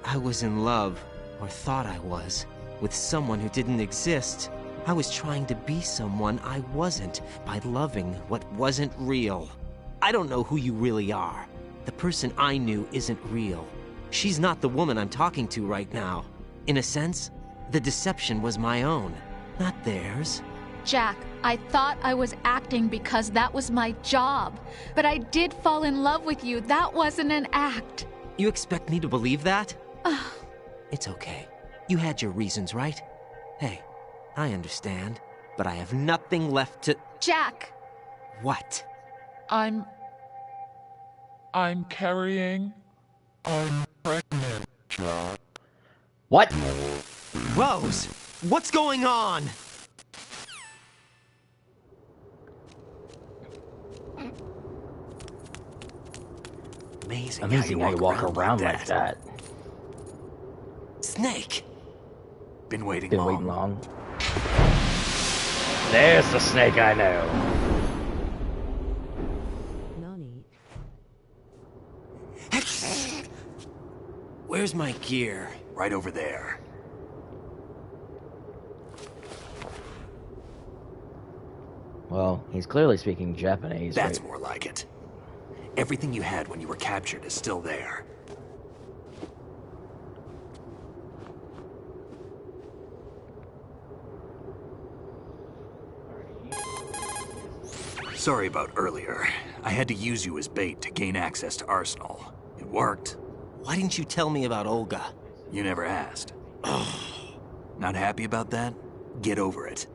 I was in love, or thought I was, with someone who didn't exist. I was trying to be someone I wasn't by loving what wasn't real. I don't know who you really are. The person I knew isn't real. She's not the woman I'm talking to right now. In a sense, the deception was my own, not theirs. Jack, I thought I was acting because that was my job. But I did fall in love with you. That wasn't an act. You expect me to believe that? It's okay. You had your reasons, right? Hey, I understand, but I have nothing left to... Jack! What? I'm carrying... I'm pregnant, Jack. What? Rose, what's going on? Amazing how you walk around like that. Snake! Been waiting Been long. waiting long. There's the snake I know. Nani? Where's my gear? Right over there. Well, he's clearly speaking Japanese. That's right? more like it. Everything you had when you were captured is still there. Sorry about earlier. I had to use you as bait to gain access to Arsenal. It worked. Why didn't you tell me about Olga? You never asked. Not happy about that? Get over it.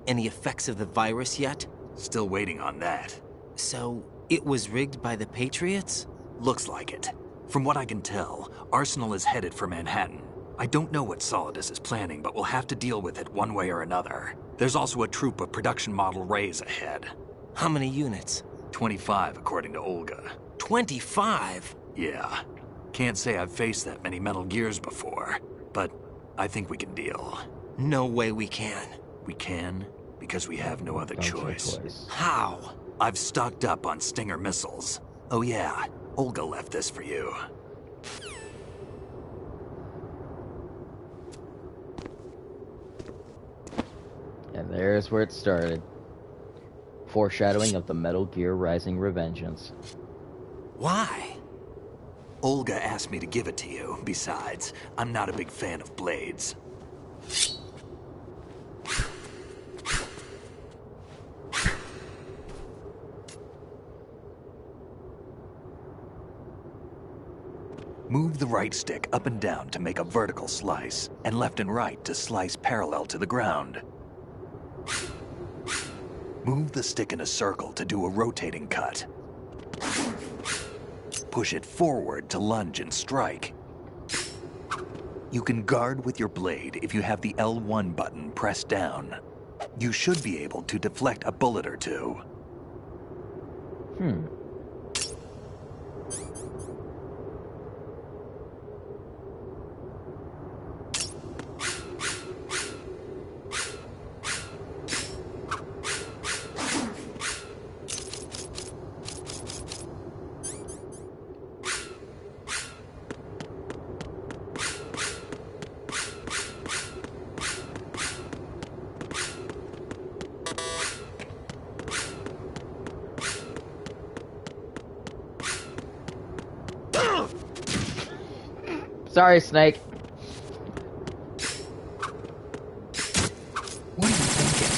Any effects of the virus yet? Still waiting on that. So, it was rigged by the Patriots? Looks like it. From what I can tell, Arsenal is headed for Manhattan. I don't know what Solidus is planning, but we'll have to deal with it one way or another. There's also a troop of production model Rays ahead. How many units? 25, according to Olga. 25? Yeah. Can't say I've faced that many Metal Gears before, but I think we can deal. No way we can. We can, because we have no other choice. How? I've stocked up on Stinger missiles. Oh yeah, Olga left this for you. And there's where it started. Foreshadowing of the Metal Gear Rising Revengeance. Why? Olga asked me to give it to you. Besides, I'm not a big fan of blades. Move the right stick up and down to make a vertical slice, and left and right to slice parallel to the ground. Move the stick in a circle to do a rotating cut. Push it forward to lunge and strike. You can guard with your blade if you have the L1 button pressed down. You should be able to deflect a bullet or two. Sorry, Snake. What are you thinking?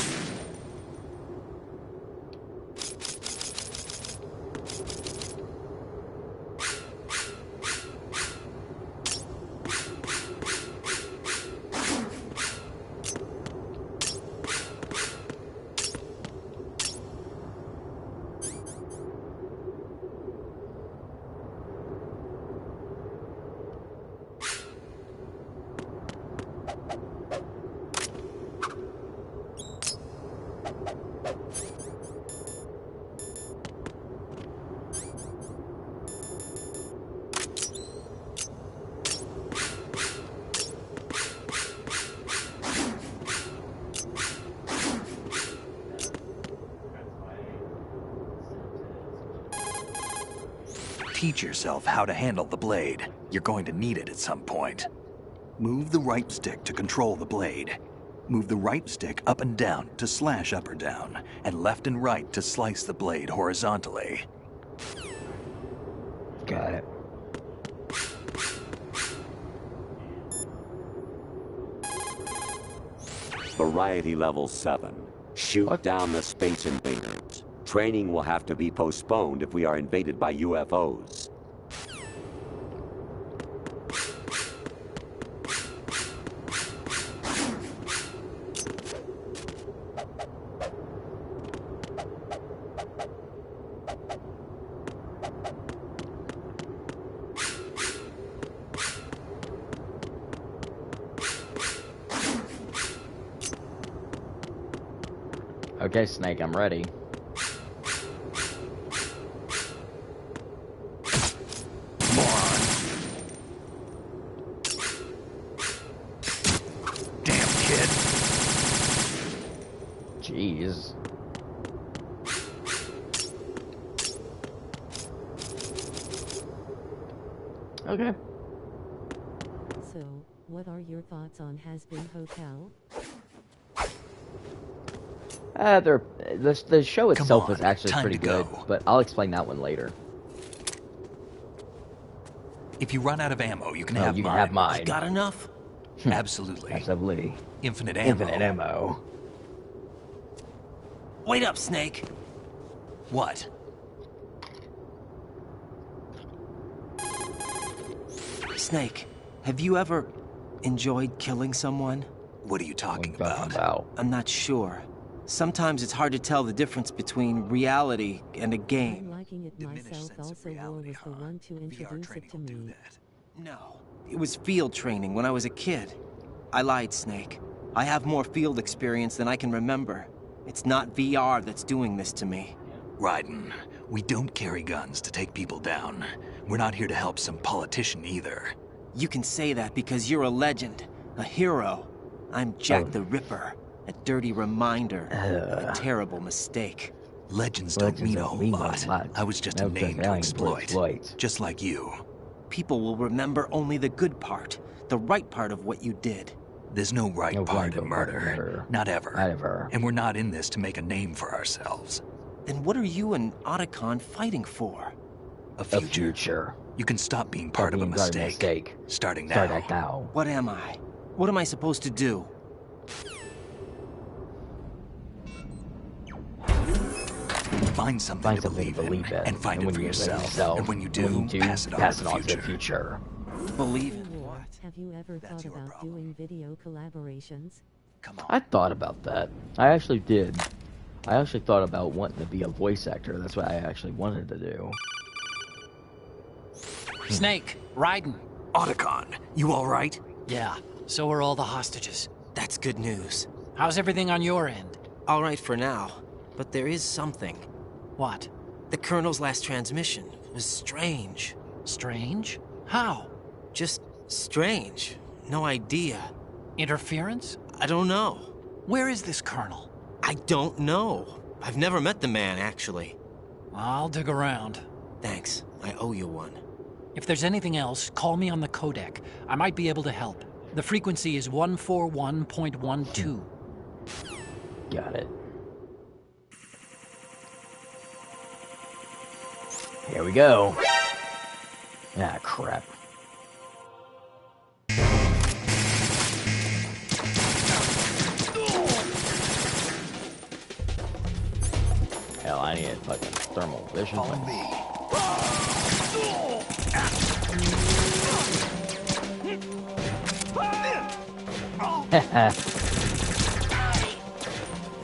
Teach yourself how to handle the blade. You're going to need it at some point. Move the right stick to control the blade. Move the right stick up and down to slash up or down, and left and right to slice the blade horizontally. Got it. Variety level 7. Shoot down the space invaders. Training will have to be postponed if we are invaded by UFOs. Okay, Snake, I'm ready. Jeez. Okay. So, what are your thoughts on Has Been Hotel? The show itself is actually time pretty to go. good, but I'll explain that one later. If you run out of ammo, you can Oh, have you mine. can have mine. Got enough? Absolutely. Absolutely. Infinite ammo. Infinite ammo. Wait up, Snake. What? Snake, have you ever enjoyed killing someone? What are you talking about? I'm not sure. Sometimes it's hard to tell the difference between reality and a game. I'm liking it myself. Also, War was the one to introduce it to me. No, it was field training when I was a kid. I lied, Snake. I have more field experience than I can remember. It's not VR that's doing this to me. Raiden, we don't carry guns to take people down. We're not here to help some politician either. You can say that because you're a legend, a hero. I'm Jack the Ripper, a dirty reminder of a terrible mistake. Legends don't mean a whole lot. I was just a name to exploit. Just like you. People will remember only the good part, the right part of what you did. There's no right part in murder. Not ever. Not ever. And we're not in this to make a name for ourselves. Then what are you and Otacon fighting for? A future. You can stop being part of a mistake. Starting now. Start now. What am I? What am I supposed to do? Find something to believe in, and find it for yourself. And when you do, pass it on to the future. Believe in what? Have you ever thought about doing video collaborations? I thought about that. I actually did. I actually thought about wanting to be a voice actor. That's what I actually wanted to do. Snake, Raiden. Otacon, you all right? Yeah, so are all the hostages. That's good news. How's everything on your end? All right for now, but there is something. What? The Colonel's last transmission was strange. Strange? How? Just strange. No idea. Interference? I don't know. Where is this Colonel? I don't know. I've never met the man, actually. I'll dig around. Thanks. I owe you one. If there's anything else, call me on the codec. I might be able to help. The frequency is 141.12. Got it. Here we go. Ah, crap. Hell, I need a fucking thermal vision. Follow me.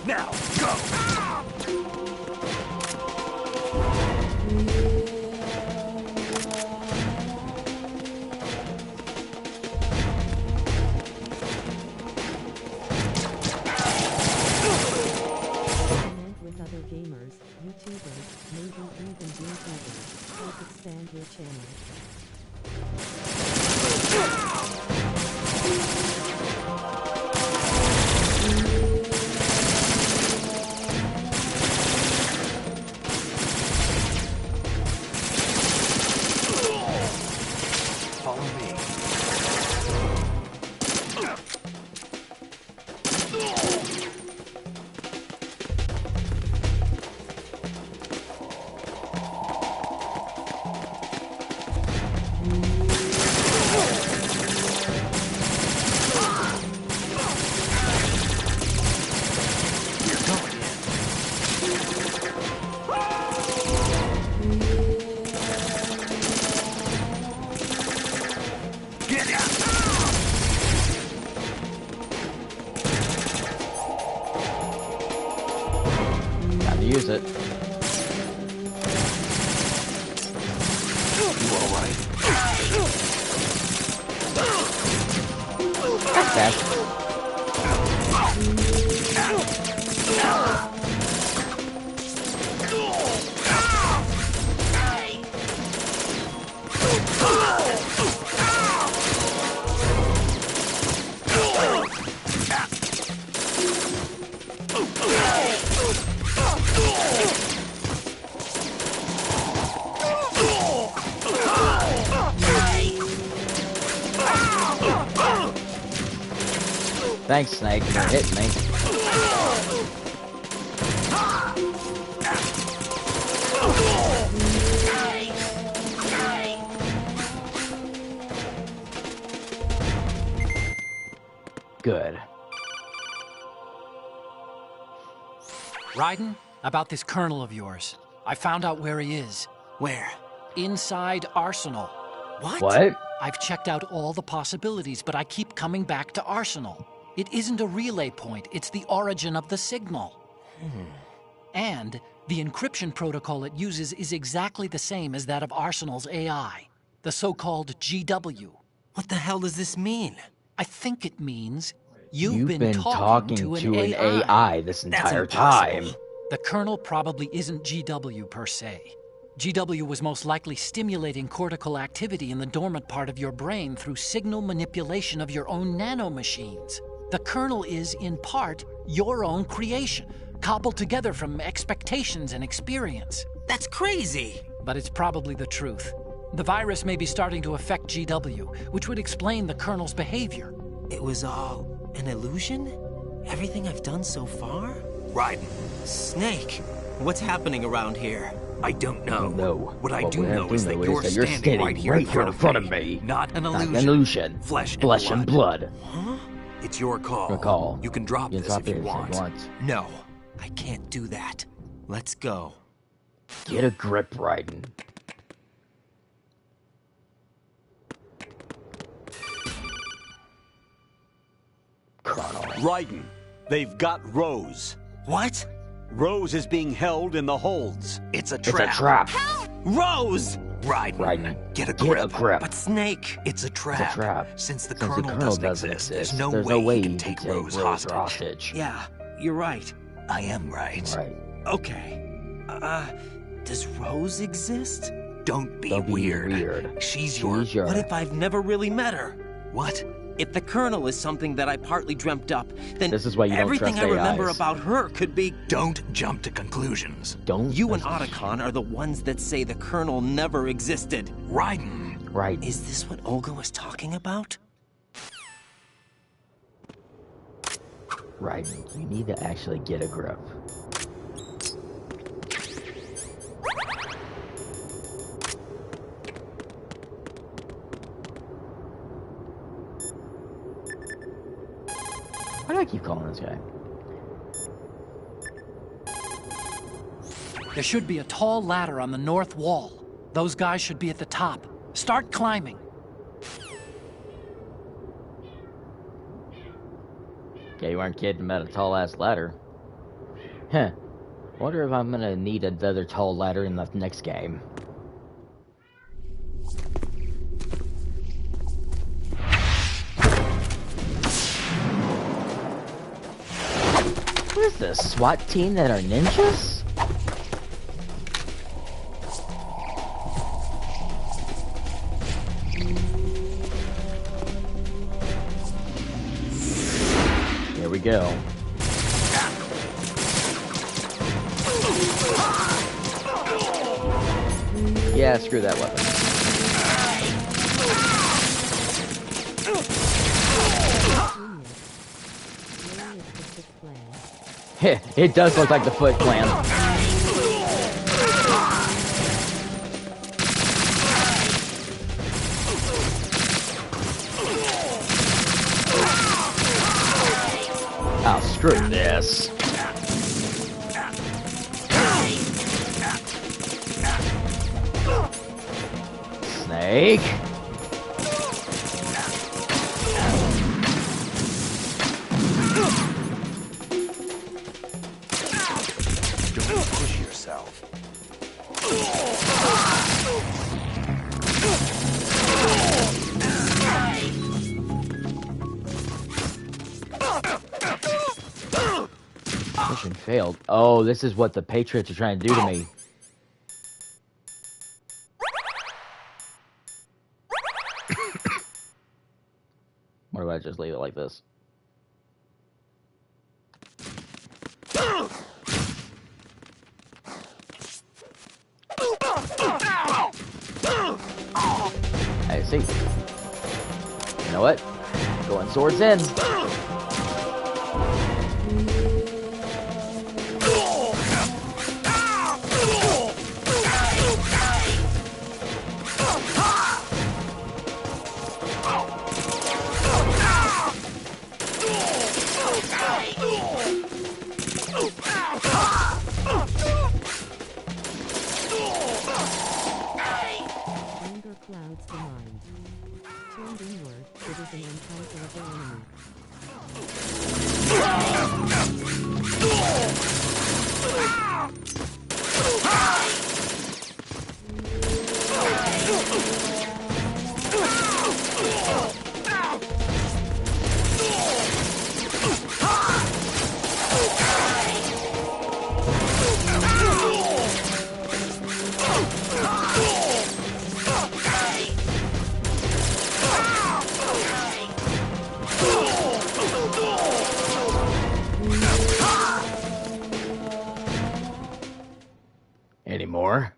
Now, go! With other gamers, YouTubers, maybe even YouTubers, help expand your channel. Follow me. Time to use it. You all right? Thanks, Snake, for hitting me. Good. Raiden, about this colonel of yours. I found out where he is. Where? Inside Arsenal. What? I've checked out all the possibilities, but I keep coming back to Arsenal. It isn't a relay point, it's the origin of the signal. And the encryption protocol it uses is exactly the same as that of Arsenal's AI, the so-called GW. What the hell does this mean? I think it means you've been talking to an AI this entire time. The Colonel probably isn't GW per se. GW was most likely stimulating cortical activity in the dormant part of your brain through signal manipulation of your own nanomachines. The Colonel is, in part, your own creation, cobbled together from expectations and experience. That's crazy! But it's probably the truth. The virus may be starting to affect GW, which would explain the Colonel's behavior. It was all an illusion? Everything I've done so far? Raiden. Snake, what's happening around here? I don't know. No. What I do know is that you're standing right here in front of me. Not an illusion. Not an illusion. Flesh and blood. Huh? It's your call. You can drop this if you want. No, I can't do that. Let's go. Get a grip, Raiden. Colonel. Raiden, they've got Rose. What? Rose is being held in the holds. It's a trap. It's a trap. Rose! Raiden, get a grip. But Snake... It's a trap. It's a trap. Since the Colonel doesn't exist, there's no way he can take Rose hostage. Yeah, you're right. I am right. Right. Okay. Does Rose exist? Don't be weird. She's your... What if I've never really met her? What? If the Colonel is something that I partly dreamt up, then this is why you don't everything trust I remember AIs. about her could be... Don't jump to conclusions. Don't. You and Otacon are the ones that say the Colonel never existed. Raiden. Right. Is this what Olga was talking about? Raiden, you need to actually get a grip. Why do I keep calling this guy? There should be a tall ladder on the north wall. Those guys should be at the top. Start climbing. Yeah, you weren't kidding about a tall-ass ladder. Huh. Wonder if I'm gonna need another tall ladder in the next game. What is this, SWAT team that are ninjas? Here we go. Yeah, screw that weapon. It does look like the Foot Clan. Oh, screw this. Snake. Push yourself. Mission failed. Oh, this is what the Patriots are trying to do to me. Or do I just leave it like this? I see. You know what? Going swords in. clouds the mind. Turned inward, it is an unconquerable enemy. Any more?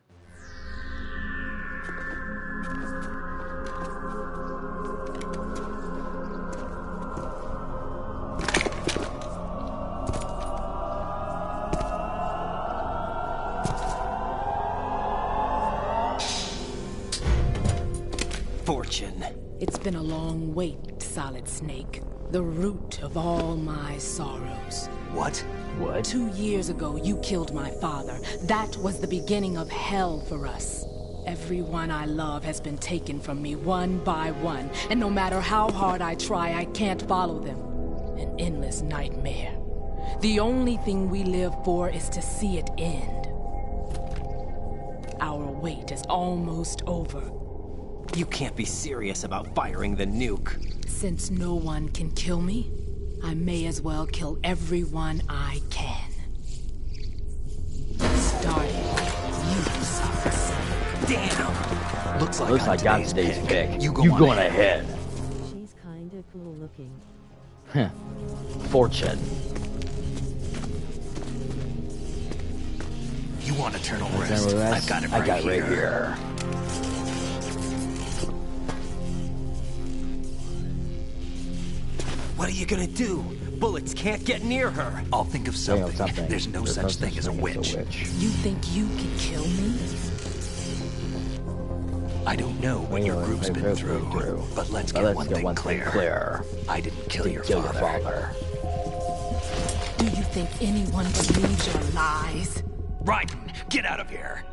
Fortune. It's been a long wait, Solid Snake. The root of all my sorrows. What? What? 2 years ago, you killed my father. That was the beginning of hell for us. Everyone I love has been taken from me one by one, and no matter how hard I try, I can't follow them. An endless nightmare. The only thing we live for is to see it end. Our wait is almost over. You can't be serious about firing the nuke. Since no one can kill me, I may as well kill everyone I can. Starting you, Solid Snake. Damn! Looks like I got today's pick. You going ahead. She's kinda cool looking. Huh. Fortune. You want eternal rest? I've got it right here. What are you gonna do? Bullets can't get near her. I'll think of something. There's no such thing as a witch. You think you can kill me? I don't know what your group's been through, but let's get one thing clear. I didn't kill your father. Do you think anyone believes your lies? Raiden, get out of here!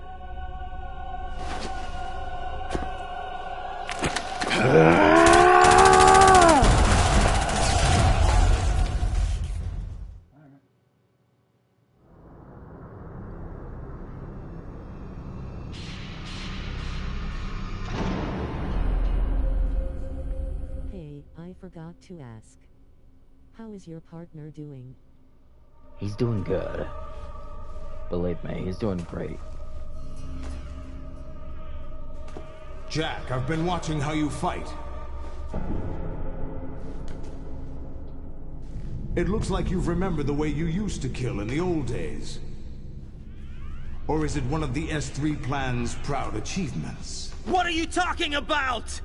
Hey, I forgot to ask. How is your partner doing? He's doing good. Believe me, he's doing great. Jack, I've been watching how you fight. It looks like you've remembered the way you used to kill in the old days. Or is it one of the S3 plan's proud achievements? What are you talking about?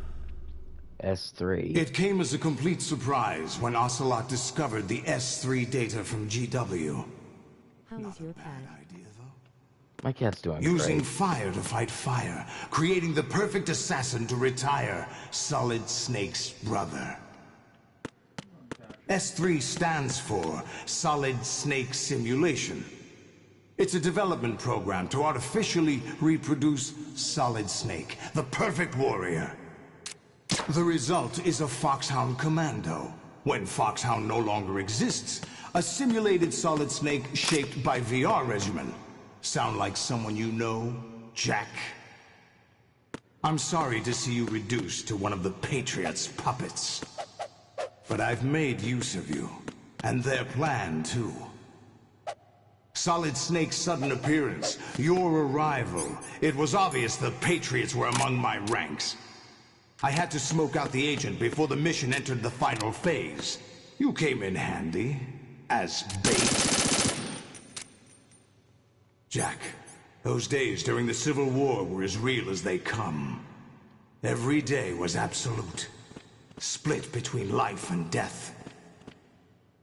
S3. It came as a complete surprise when Ocelot discovered the S3 data from GW. How is your cat? My cat's doing Using great. fire to fight fire, creating the perfect assassin to retire Solid Snake's brother. S3 stands for Solid Snake Simulation. It's a development program to artificially reproduce Solid Snake, the perfect warrior. The result is a Foxhound Commando. When Foxhound no longer exists, a simulated Solid Snake shaped by VR regimen. Sound like someone you know, Jack? I'm sorry to see you reduced to one of the Patriots' puppets. But I've made use of you, and their plan too. Solid Snake's sudden appearance, your arrival, it was obvious the Patriots were among my ranks. I had to smoke out the agent before the mission entered the final phase. You came in handy, as bait. Jack, those days during the Civil War were as real as they come. Every day was absolute, split between life and death.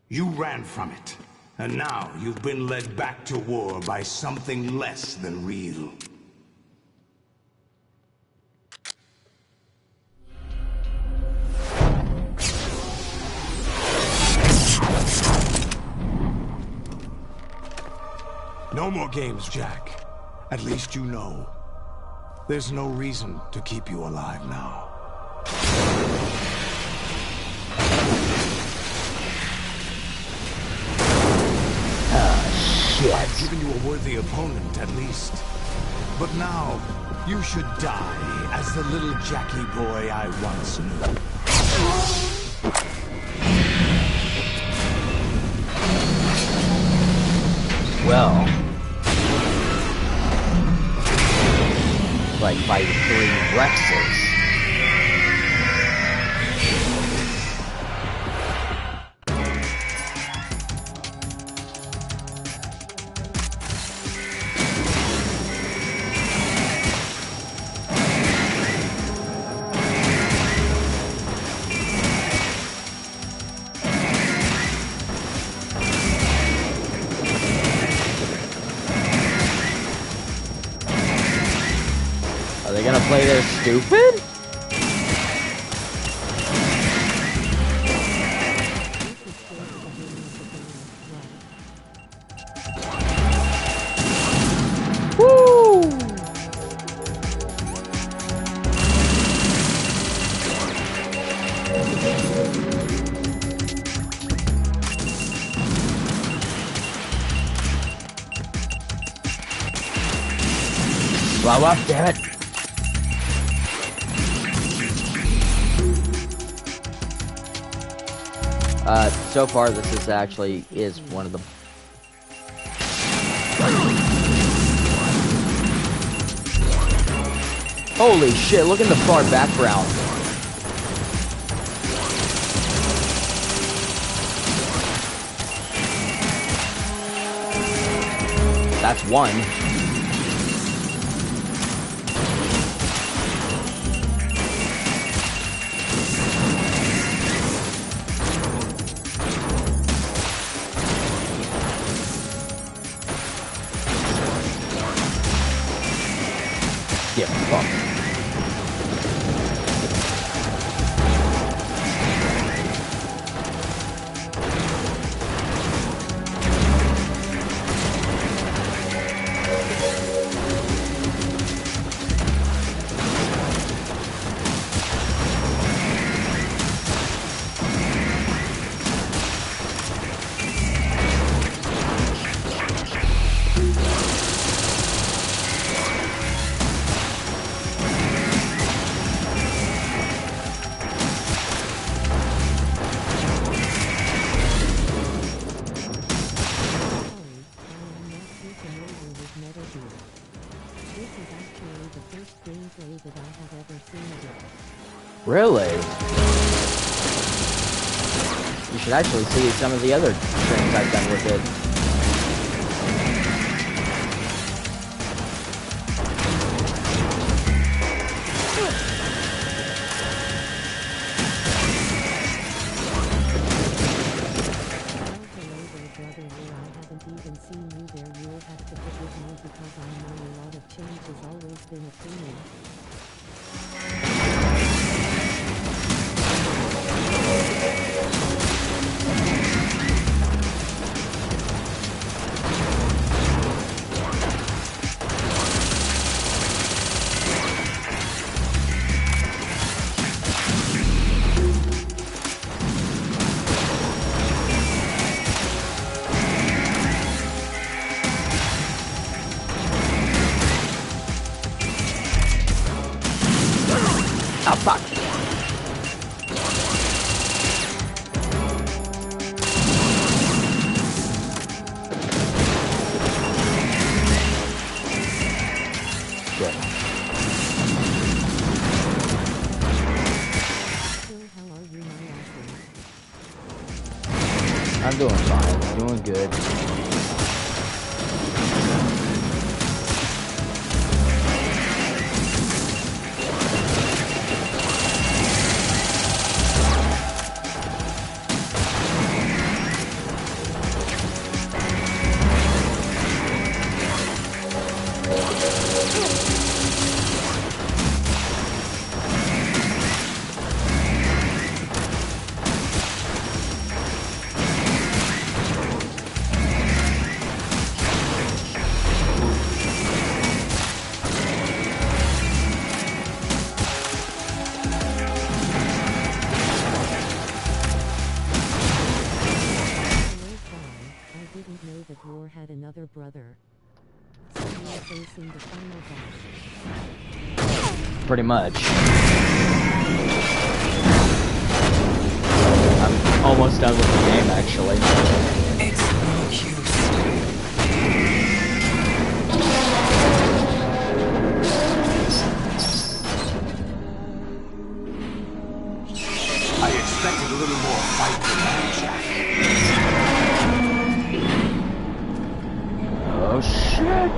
You ran from it, and now you've been led back to war by something less than real. No more games, Jack. At least you know. There's no reason to keep you alive now. I've given you a worthy opponent, at least. But now, you should die as the little Jackie boy I once knew. Well, like by 3 Rexes. Are they gonna play their stupid? Woo! Blow up, damn it! So far, this is one of the... Holy shit, look in the far background. That's one. Get fucked. Really? You should actually see some of the other streams I've done with it. Oh, fuck. Shit. I'm doing fine. I'm doing good. facing the final boss. Pretty much. I'm almost done with the game, actually. It's no use. I expected a little more fight than that, Jack. Oh shit!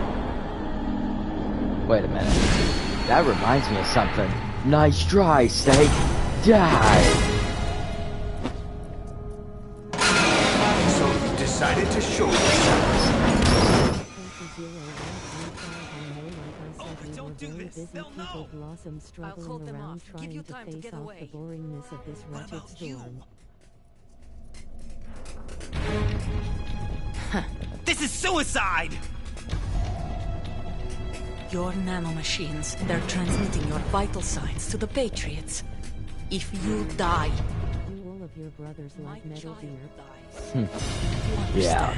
Wait a minute. That reminds me of something. Nice try, Snake. Die! So you decided to show yourselves. I'll hold them off. Give you time to get away. The boringness of this wretched storm. This is suicide! Your nanomachines, they're transmitting your vital signs to the Patriots. If you die... You all of your brothers like Metal Gear. Yeah.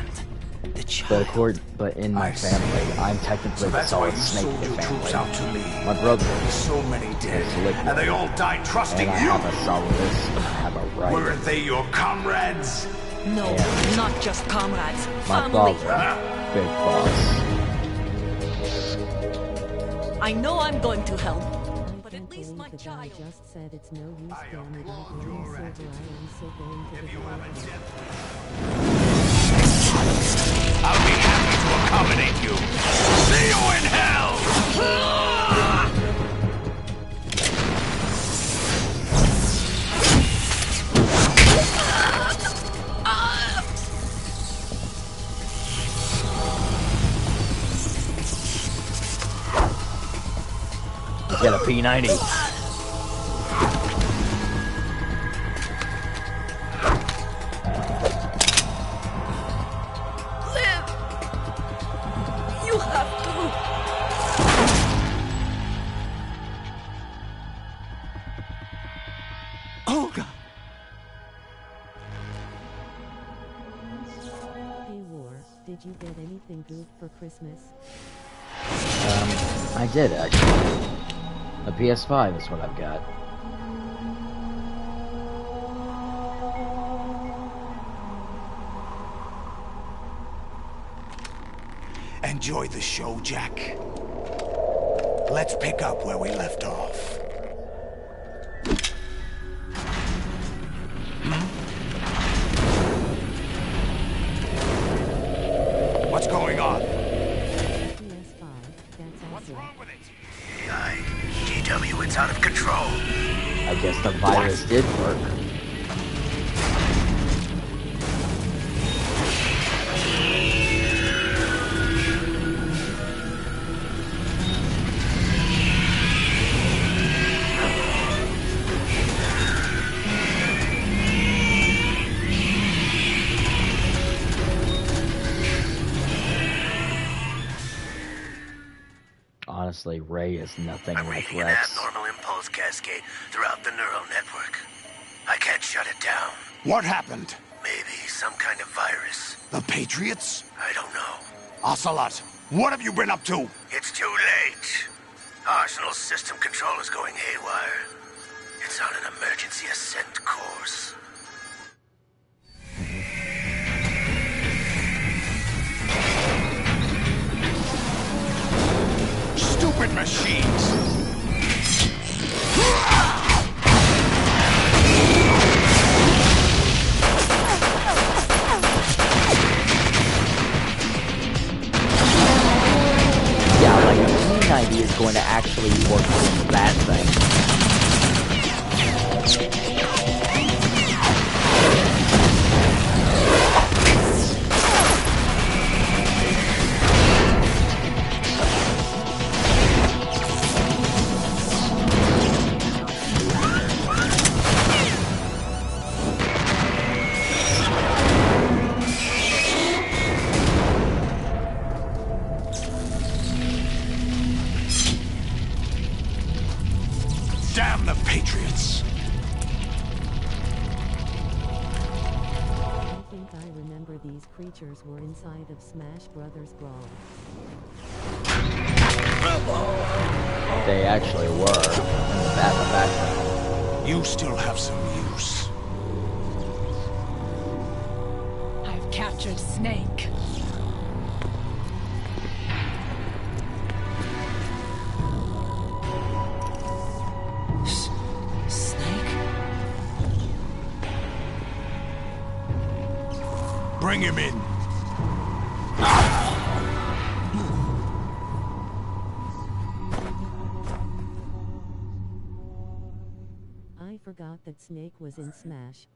But in my family, I'm technically the Solid Snake of the family. My brother so many dead, and they all died trusting and you. I have a Solidus, I have a right. Weren't they your comrades? No, not just comrades. My Family. father, Big Boss. I know I'm going to help, but at least my The child. guy just said it's no use going without learning Silver Island, so going to the I'll be happy to accommodate you. See you in hell! Get a P90. Live! You have to! Olga! Hey War, did you get anything good for Christmas? I did, actually. A PS5 is what I've got. Enjoy the show, Jack. Let's pick up where we left off. What's going on? PS5, that's What's awesome. wrong with it? GW, it's out of control. I guess the virus did work. Honestly, Ray is nothing like Reading an Rex. abnormal impulse cascade throughout the neural network. I can't shut it down. What happened? Maybe some kind of virus. The Patriots? I don't know. Ocelot, what have you been up to? It's too late. Arsenal's system control is going haywire. It's on an emergency ascent course. Stupid machines! Yeah, like a P90 is going to actually work with that thing. Damn the Patriots! I think I remember these creatures were inside of Smash Brothers Brawl. They actually were in the background. You still have some use. I've captured Snake. Snake? Bring him in. I forgot that Snake was in Smash.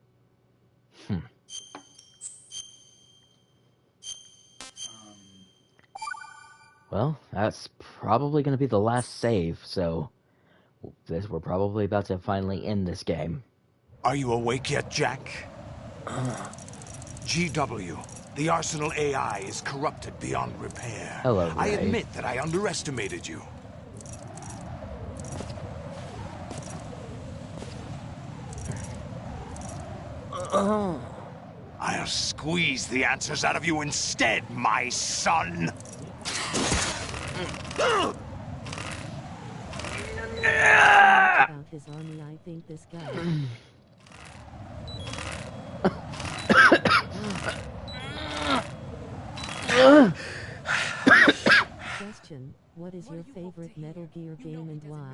Well, that's probably going to be the last save, so we're probably about to finally end this game. Are you awake yet, Jack? GW, the Arsenal AI is corrupted beyond repair. Hello, I Ray. admit that I underestimated you. I'll squeeze the answers out of you instead, my son. About his army, I think this guy. Question: what is your favorite Metal Gear game and why?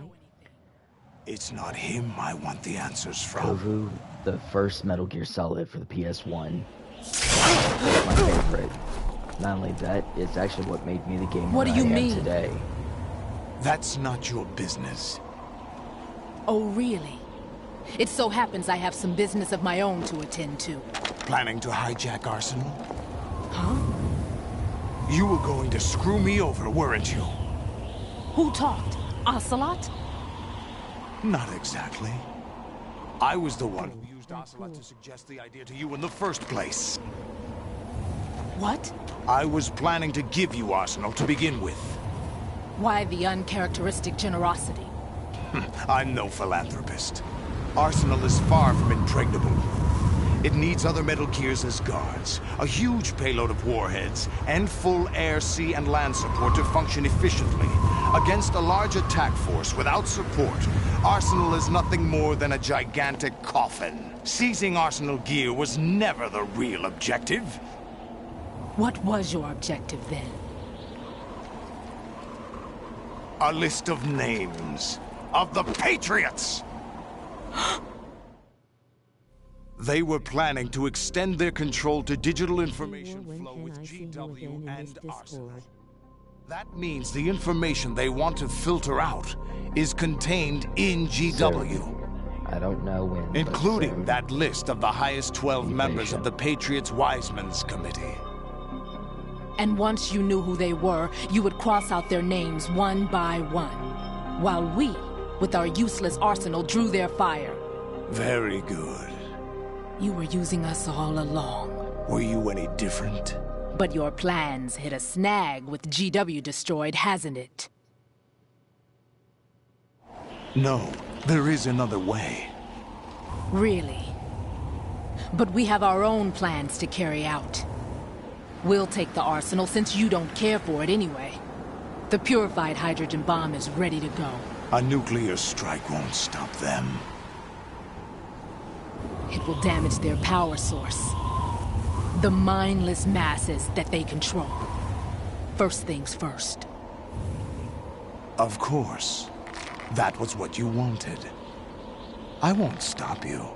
It's not him I want the answers from. Kovu, the first Metal Gear Solid for the PS1. It's my favorite. Not only that, it's actually what made me the gamer What do you I am mean? today. That's not your business. Oh, really? It so happens I have some business of my own to attend to. Planning to hijack Arsenal? Huh? You were going to screw me over, weren't you? Who talked? Ocelot? Not exactly. I was the one who used Ocelot to suggest the idea to you in the first place. What? I was planning to give you Arsenal to begin with. Why the uncharacteristic generosity? I'm no philanthropist. Arsenal is far from impregnable. It needs other Metal Gears as guards, a huge payload of warheads, and full air, sea, and land support to function efficiently. Against a large attack force without support, Arsenal is nothing more than a gigantic coffin. Seizing Arsenal gear was never the real objective. What was your objective then? A list of names of the Patriots! They were planning to extend their control to digital information flow with GW and Arsenal. That means the information they want to filter out is contained in GW. I don't know when. Including that list of the highest 12 members of the Patriots Wiseman's Committee. And once you knew who they were, you would cross out their names one by one. While we, with our useless arsenal, drew their fire. Very good. You were using us all along. Were you any different? But your plans hit a snag with GW destroyed, hasn't it? No, there is another way. Really? But we have our own plans to carry out. We'll take the arsenal since you don't care for it anyway. The purified hydrogen bomb is ready to go. A nuclear strike won't stop them. It will damage their power source. The mindless masses that they control. First things first. Of course. That was what you wanted. I won't stop you.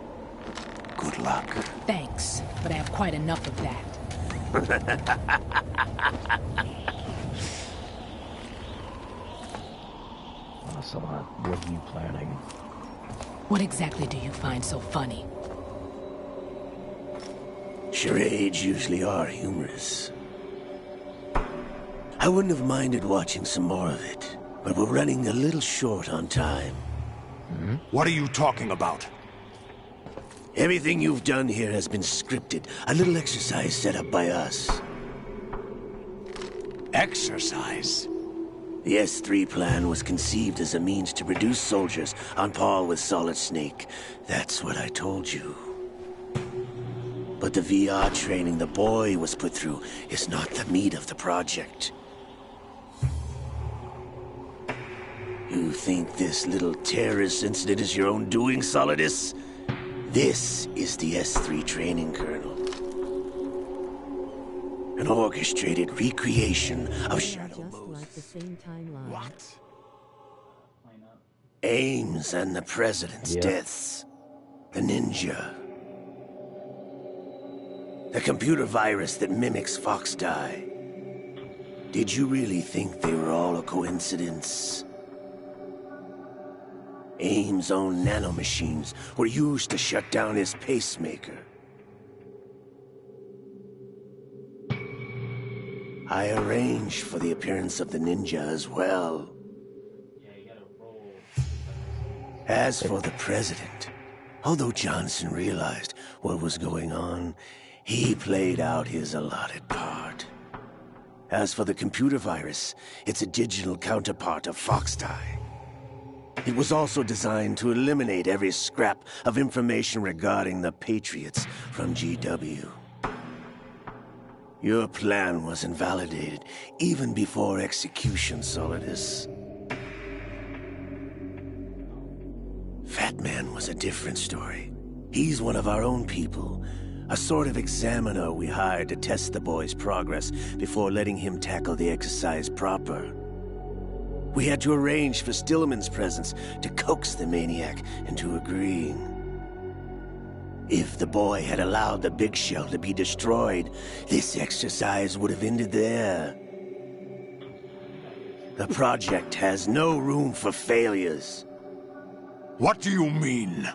Good luck. Thanks, but I have quite enough of that. Ocelot, what are you planning? What exactly do you find so funny? Charades usually are humorous. I wouldn't have minded watching some more of it, but we're running a little short on time. What are you talking about? Everything you've done here has been scripted. A little exercise set up by us. Exercise? The S3 plan was conceived as a means to produce soldiers on par with Solid Snake. That's what I told you. But the VR training the boy was put through is not the meat of the project. You think this little terrorist incident is your own doing, Solidus? This is the S3 training kernel. An orchestrated recreation of Shadow Moses. What? Ames and the President's deaths. The ninja. The computer virus that mimics Foxdie. Did you really think they were all a coincidence? Ames' own nanomachines were used to shut down his pacemaker. I arranged for the appearance of the ninja as well. As for the President, although Johnson realized what was going on, he played out his allotted part. As for the computer virus, it's a digital counterpart of Foxdie. It was also designed to eliminate every scrap of information regarding the Patriots from GW. Your plan was invalidated even before execution, Solidus. Fat Man was a different story. He's one of our own people, a sort of examiner we hired to test the boy's progress before letting him tackle the exercise proper. We had to arrange for Stillman's presence to coax the maniac into agreeing. If the boy had allowed the big shell to be destroyed, this exercise would have ended there. The project has no room for failures. What do you mean?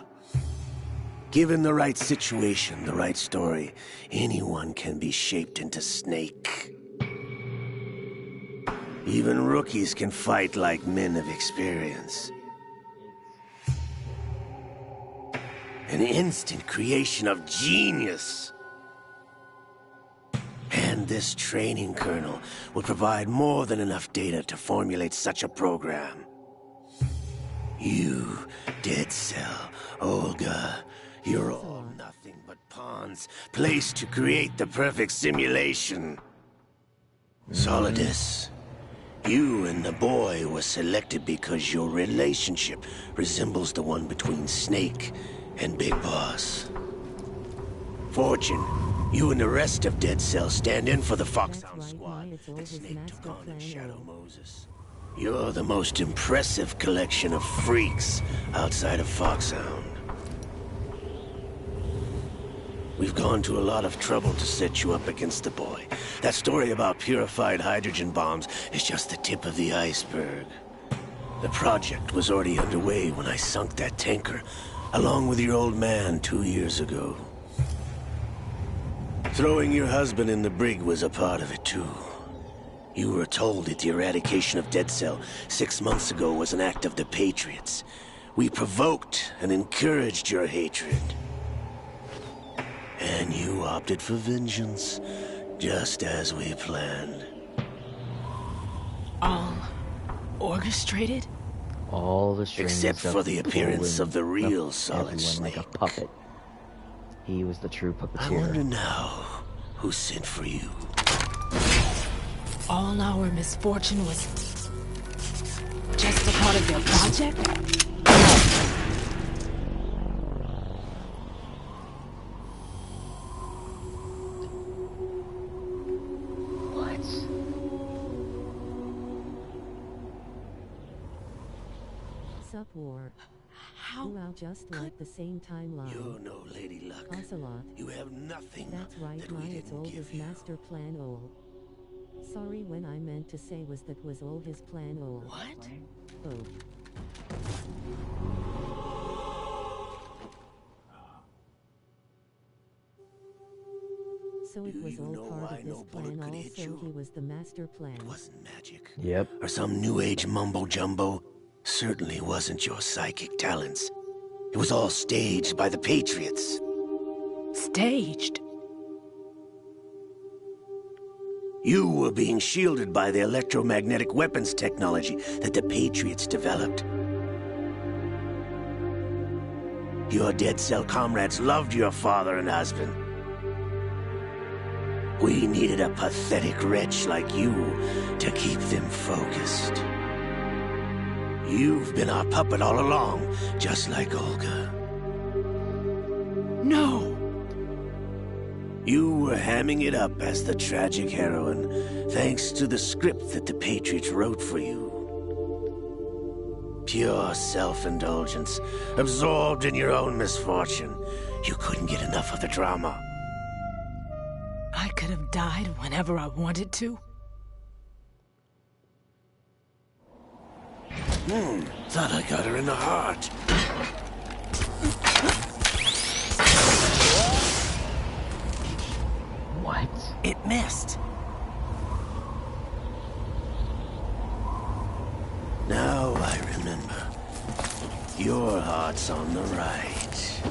Given the right situation, the right story, anyone can be shaped into Snake. Even rookies can fight like men of experience. An instant creation of genius. And this training kernel will provide more than enough data to formulate such a program. You, Dead Cell, Olga, you're all nothing but pawns placed to create the perfect simulation. Solidus, you and the boy were selected because your relationship resembles the one between Snake and Big Boss. Fortune, you and the rest of Dead Cell stand in for the Foxhound squad that Snake took on in Shadow Moses. You're the most impressive collection of freaks outside of Foxhound. We've gone to a lot of trouble to set you up against the boy. That story about purified hydrogen bombs is just the tip of the iceberg. The project was already underway when I sunk that tanker, along with your old man 2 years ago. Throwing your husband in the brig was a part of it too. You were told that the eradication of Dead Cell 6 months ago was an act of the Patriots. We provoked and encouraged your hatred. And you opted for vengeance, just as we planned. All orchestrated? All the strings Except for the appearance of the real up Solid Snake. like a puppet. He was the true I puppeteer. wonder now who sent for you. All our misfortune was just a part of their project? Sup War. How? Throughout just like the same timeline. You're no Lady Luck. Ocelot. You have nothing. That's right, that we my it's didn't all give his you. master plan all. Sorry, when I meant to say was that was all his plan all. What? Oh. So it was all part of this plan also he was the master plan. Wasn't magic. Yep. Or some new age mumbo jumbo. Certainly wasn't your psychic talents. It was all staged by the Patriots. Staged? You were being shielded by the electromagnetic weapons technology that the Patriots developed. Your Dead Cell comrades loved your father and husband. We needed a pathetic wretch like you to keep them focused. You've been our puppet all along, just like Olga. No! You were hamming it up as the tragic heroine, thanks to the script that the Patriots wrote for you. Pure self-indulgence, absorbed in your own misfortune. You couldn't get enough of the drama. I could have died whenever I wanted to. Thought I got her in the heart. What? It missed. Now I remember. Your heart's on the right.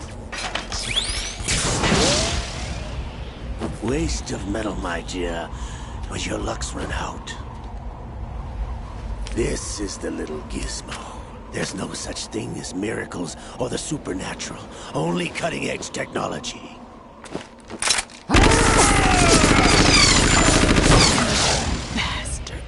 Waste of metal, my dear, but your luck's run out. This is the little gizmo. There's no such thing as miracles or the supernatural. Only cutting-edge technology. Bastard.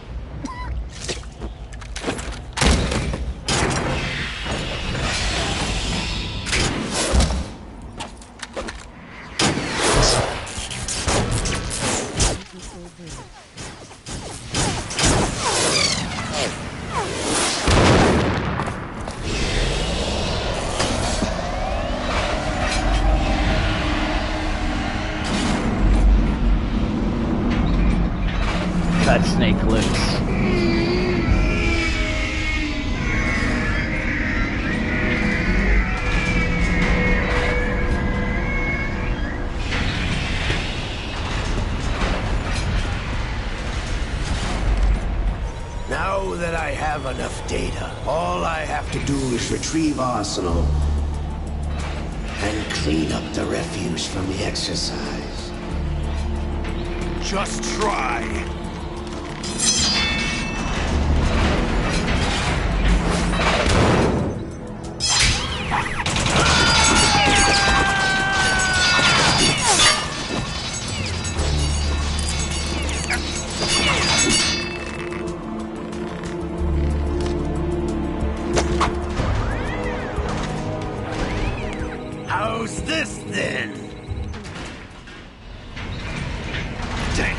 Cut Snake loose. Now that I have enough data, all I have to do is retrieve Arsenal and clean up the refuse from the exercise. Just try. How's this then? Damn.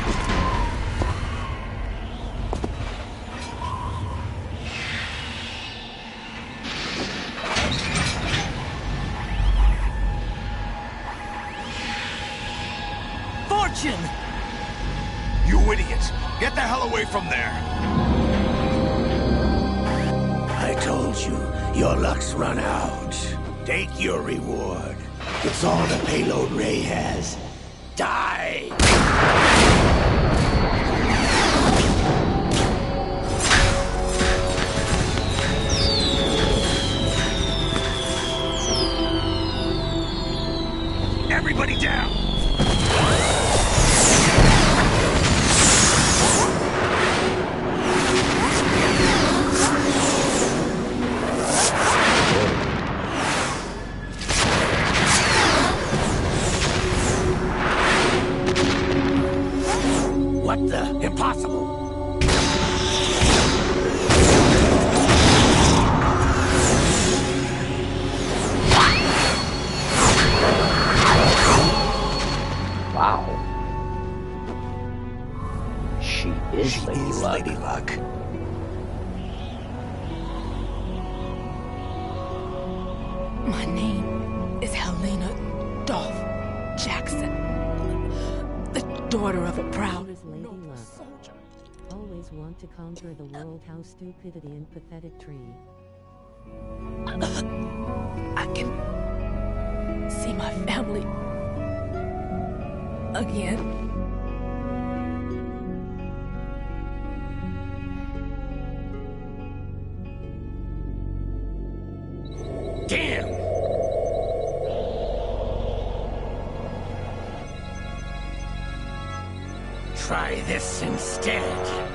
Fortune! You idiot! Get the hell away from there! I told you, your luck's run out. Take your reward. It's all the payload Ray has. Die! Everybody down! What the? Impossible! Wow. She is Lady Luck. Lady Luck. My name is Helena Dolph Jackson. The daughter of a proud Here is Lady Luck. Always want to conquer the world. How stupidity and pathetic tree. I can see my family again. Damn! Try this instead.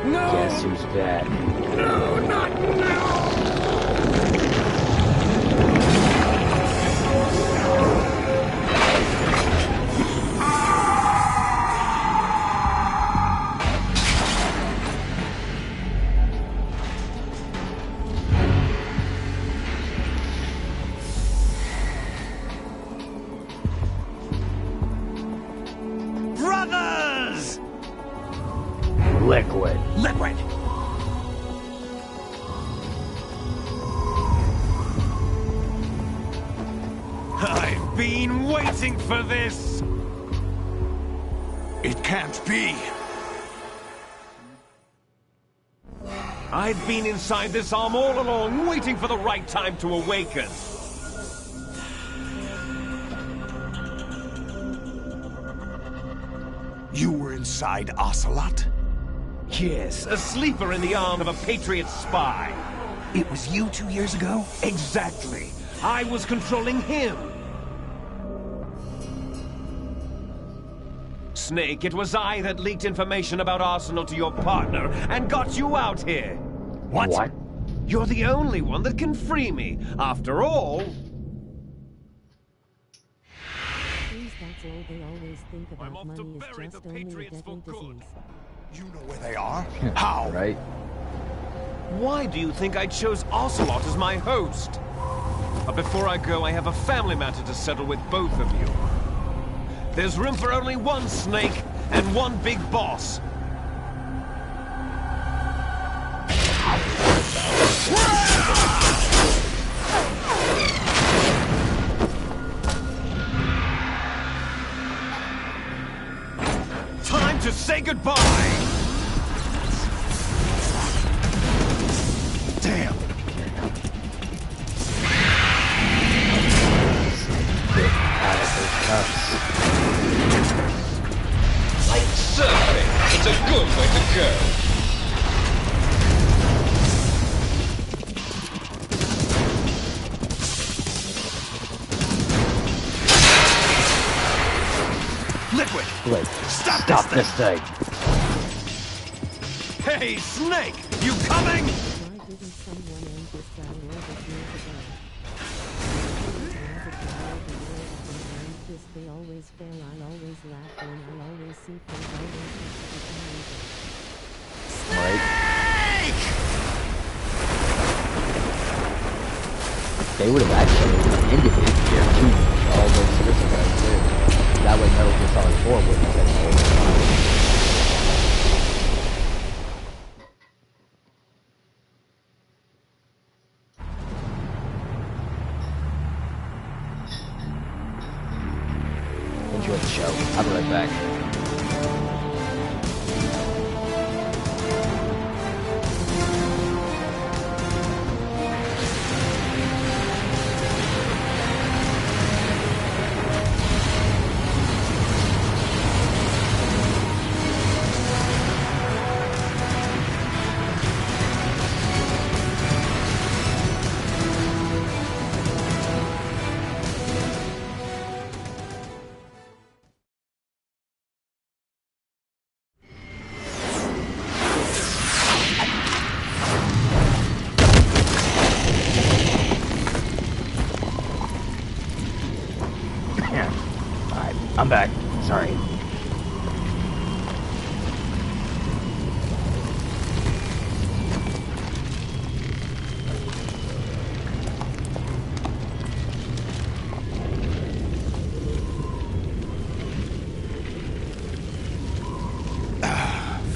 Guess who's back? No, not now! been waiting for this! It can't be! I've been inside this arm all along, waiting for the right time to awaken. You were inside Ocelot? Yes, a sleeper in the arm of a Patriot spy. It was you 2 years ago? Exactly. I was controlling him. Snake, it was I that leaked information about Arsenal to your partner and got you out here. What? You're the only one that can free me. After all... Please, that's all they always think about. Money is just only a deadly disease. You know where they are? How? Right. Why do you think I chose Ocelot as my host? But before I go, I have a family matter to settle with both of you. There's room for only one Snake and one big boss. Time to say goodbye! Damn! Like surfing, it's a good way to go. Liquid! Blake, Stop this thing! Hey, Snake! You coming? Why didn't someone end this battle all those years ago? They always fail, I always laugh, and I always see things always Snake! They would have actually ended it here too, all those years ago too. That way Metal Gear Solid 4 wouldn't have been the Enjoy the show. I'll be right back. I'm back. Sorry.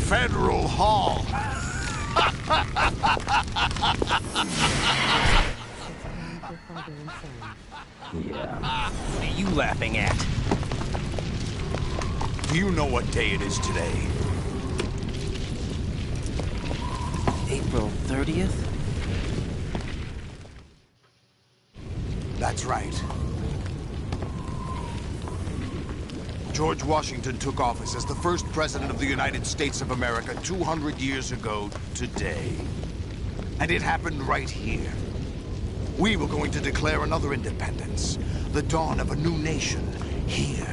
Federal Hall. Yeah. What are you laughing at? Do you know what day it is today? April 30th? That's right. George Washington took office as the first president of the United States of America 200 years ago today. And it happened right here. We were going to declare another independence, the dawn of a new nation, here.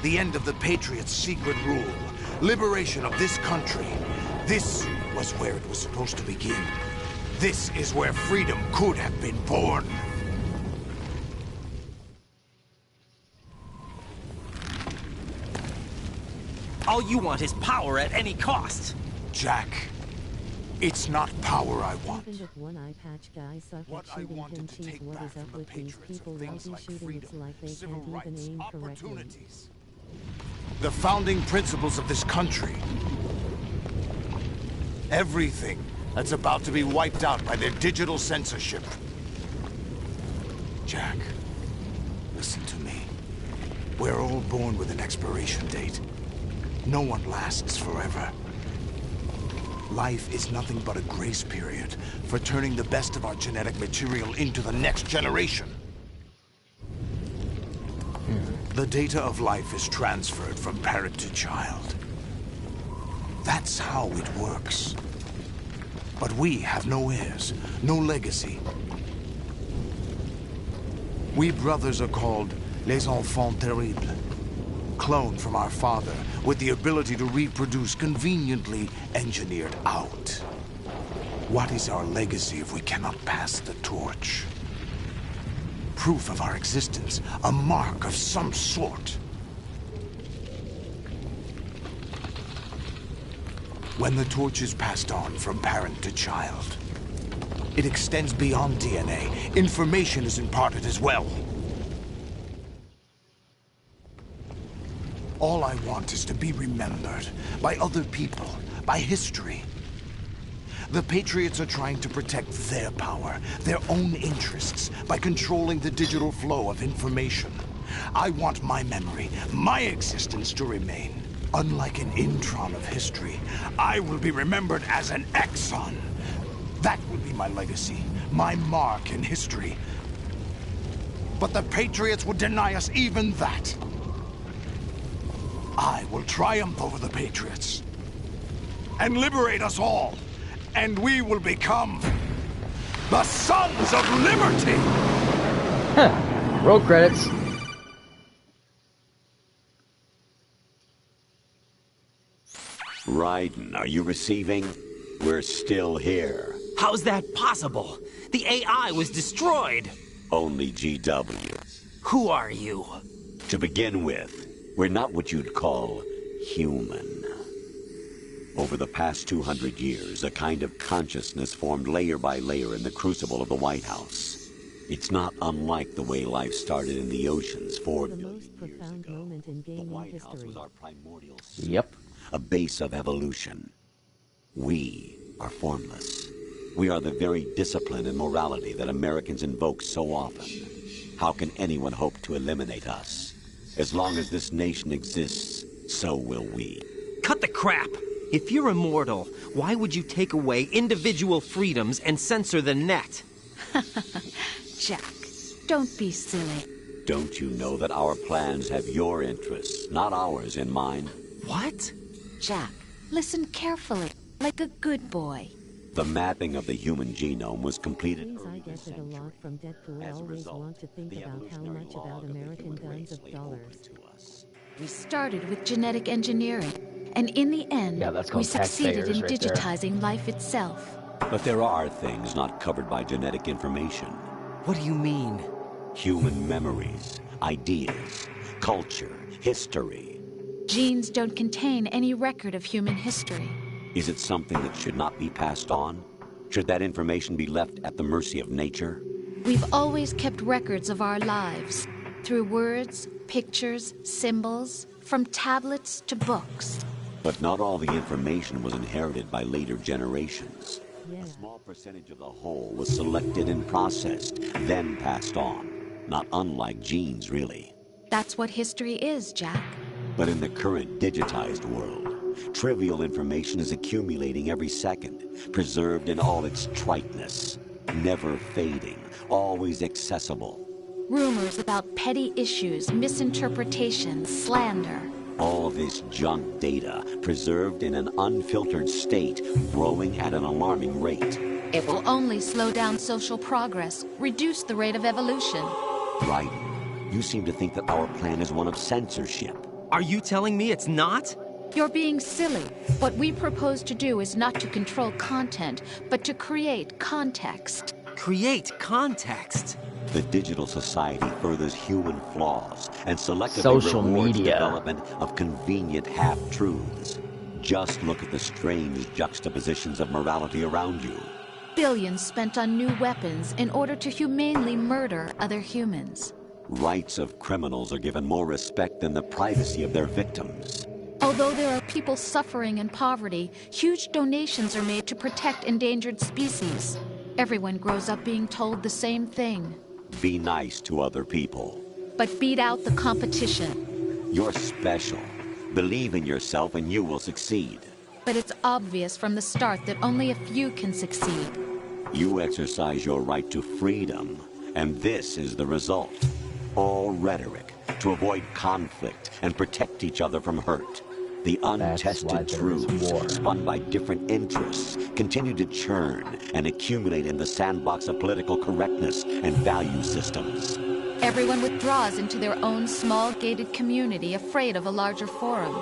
The end of the Patriots' secret rule, liberation of this country. This was where it was supposed to begin. This is where freedom could have been born. All you want is power at any cost. Jack, it's not power I want. Even if one eye patch guy suck at shooting kimchi, what is up with these people? While be shooting, it's like they can't even aim correctly. The founding principles of this country. Everything that's about to be wiped out by their digital censorship. Jack, Listen to me. We're all born with an expiration date. No one lasts forever. Life is nothing but a grace period for turning the best of our genetic material into the next generation. The data of life is transferred from parent to child. That's how it works. But we have no heirs, no legacy. We brothers are called les enfants terribles. Cloned from our father, with the ability to reproduce conveniently engineered out. What is our legacy if we cannot pass the torch? Proof of our existence, a mark of some sort. When the torch is passed on from parent to child, it extends beyond DNA. Information is imparted as well. All I want is to be remembered by other people, by history. The Patriots are trying to protect their power, their own interests, by controlling the digital flow of information. I want my memory, my existence to remain. Unlike an intron of history, I will be remembered as an exon. That will be my legacy, my mark in history. But the Patriots would deny us even that. I will triumph over the Patriots and liberate us all, and we will become the Sons of Liberty! Huh. Roll credits. Raiden, are you receiving? We're still here. How's that possible? The AI was destroyed. Only GW. Who are you? To begin with, we're not what you'd call human. Over the past 200 years, a kind of consciousness formed layer by layer in the crucible of the White House. It's not unlike the way life started in the oceans 4 billion years ago. The White House was our primordial seed, Yep. a base of evolution. We are formless. We are the very discipline and morality that Americans invoke so often. How can anyone hope to eliminate us? As long as this nation exists, so will we. Cut the crap! If you're immortal, why would you take away individual freedoms and censor the net? Jack, don't be silly. Don't you know that our plans have your interests, not ours, in mind? What? Jack, listen carefully, like a good boy. The mapping of the human genome was completed Things I early get this it a century. lot from Deadpool. As a Always result, want to think the about how evolutionary much log about of the American human guns race of lay dollars. open to us. We started with genetic engineering, and in the end, Yeah, that's we called succeeded in taxpayers right there. digitizing life itself. But there are things not covered by genetic information. What do you mean? Human memories, ideas, culture, history. Genes don't contain any record of human history. Is it something that should not be passed on? Should that information be left at the mercy of nature? We've always kept records of our lives, through words, pictures, symbols, from tablets to books. But not all the information was inherited by later generations. Yeah. A small percentage of the whole was selected and processed, then passed on. Not unlike genes, really. That's what history is, Jack. But in the current digitized world, trivial information is accumulating every second, preserved in all its triteness, never fading, always accessible. Rumors about petty issues, misinterpretations, slander. All this junk data, preserved in an unfiltered state, growing at an alarming rate. It will only slow down social progress, reduce the rate of evolution. Right. You seem to think that our plan is one of censorship. Are you telling me it's not? You're being silly. What we propose to do is not to control content, but to create context. Create context? The digital society furthers human flaws and selectively Social rewards media. development of convenient half-truths. Just look at the strange juxtapositions of morality around you. Billions spent on new weapons in order to humanely murder other humans. Rights of criminals are given more respect than the privacy of their victims. Although there are people suffering in poverty, huge donations are made to protect endangered species. Everyone grows up being told the same thing. Be nice to other people. but beat out the competition. You're special. Believe in yourself and you will succeed. But it's obvious from the start that only a few can succeed. You exercise your right to freedom, and this is the result. All rhetoric to avoid conflict and protect each other from hurt. The untested truths, spun by different interests, continue to churn and accumulate in the sandbox of political correctness and value systems. Everyone withdraws into their own small gated community, afraid of a larger forum.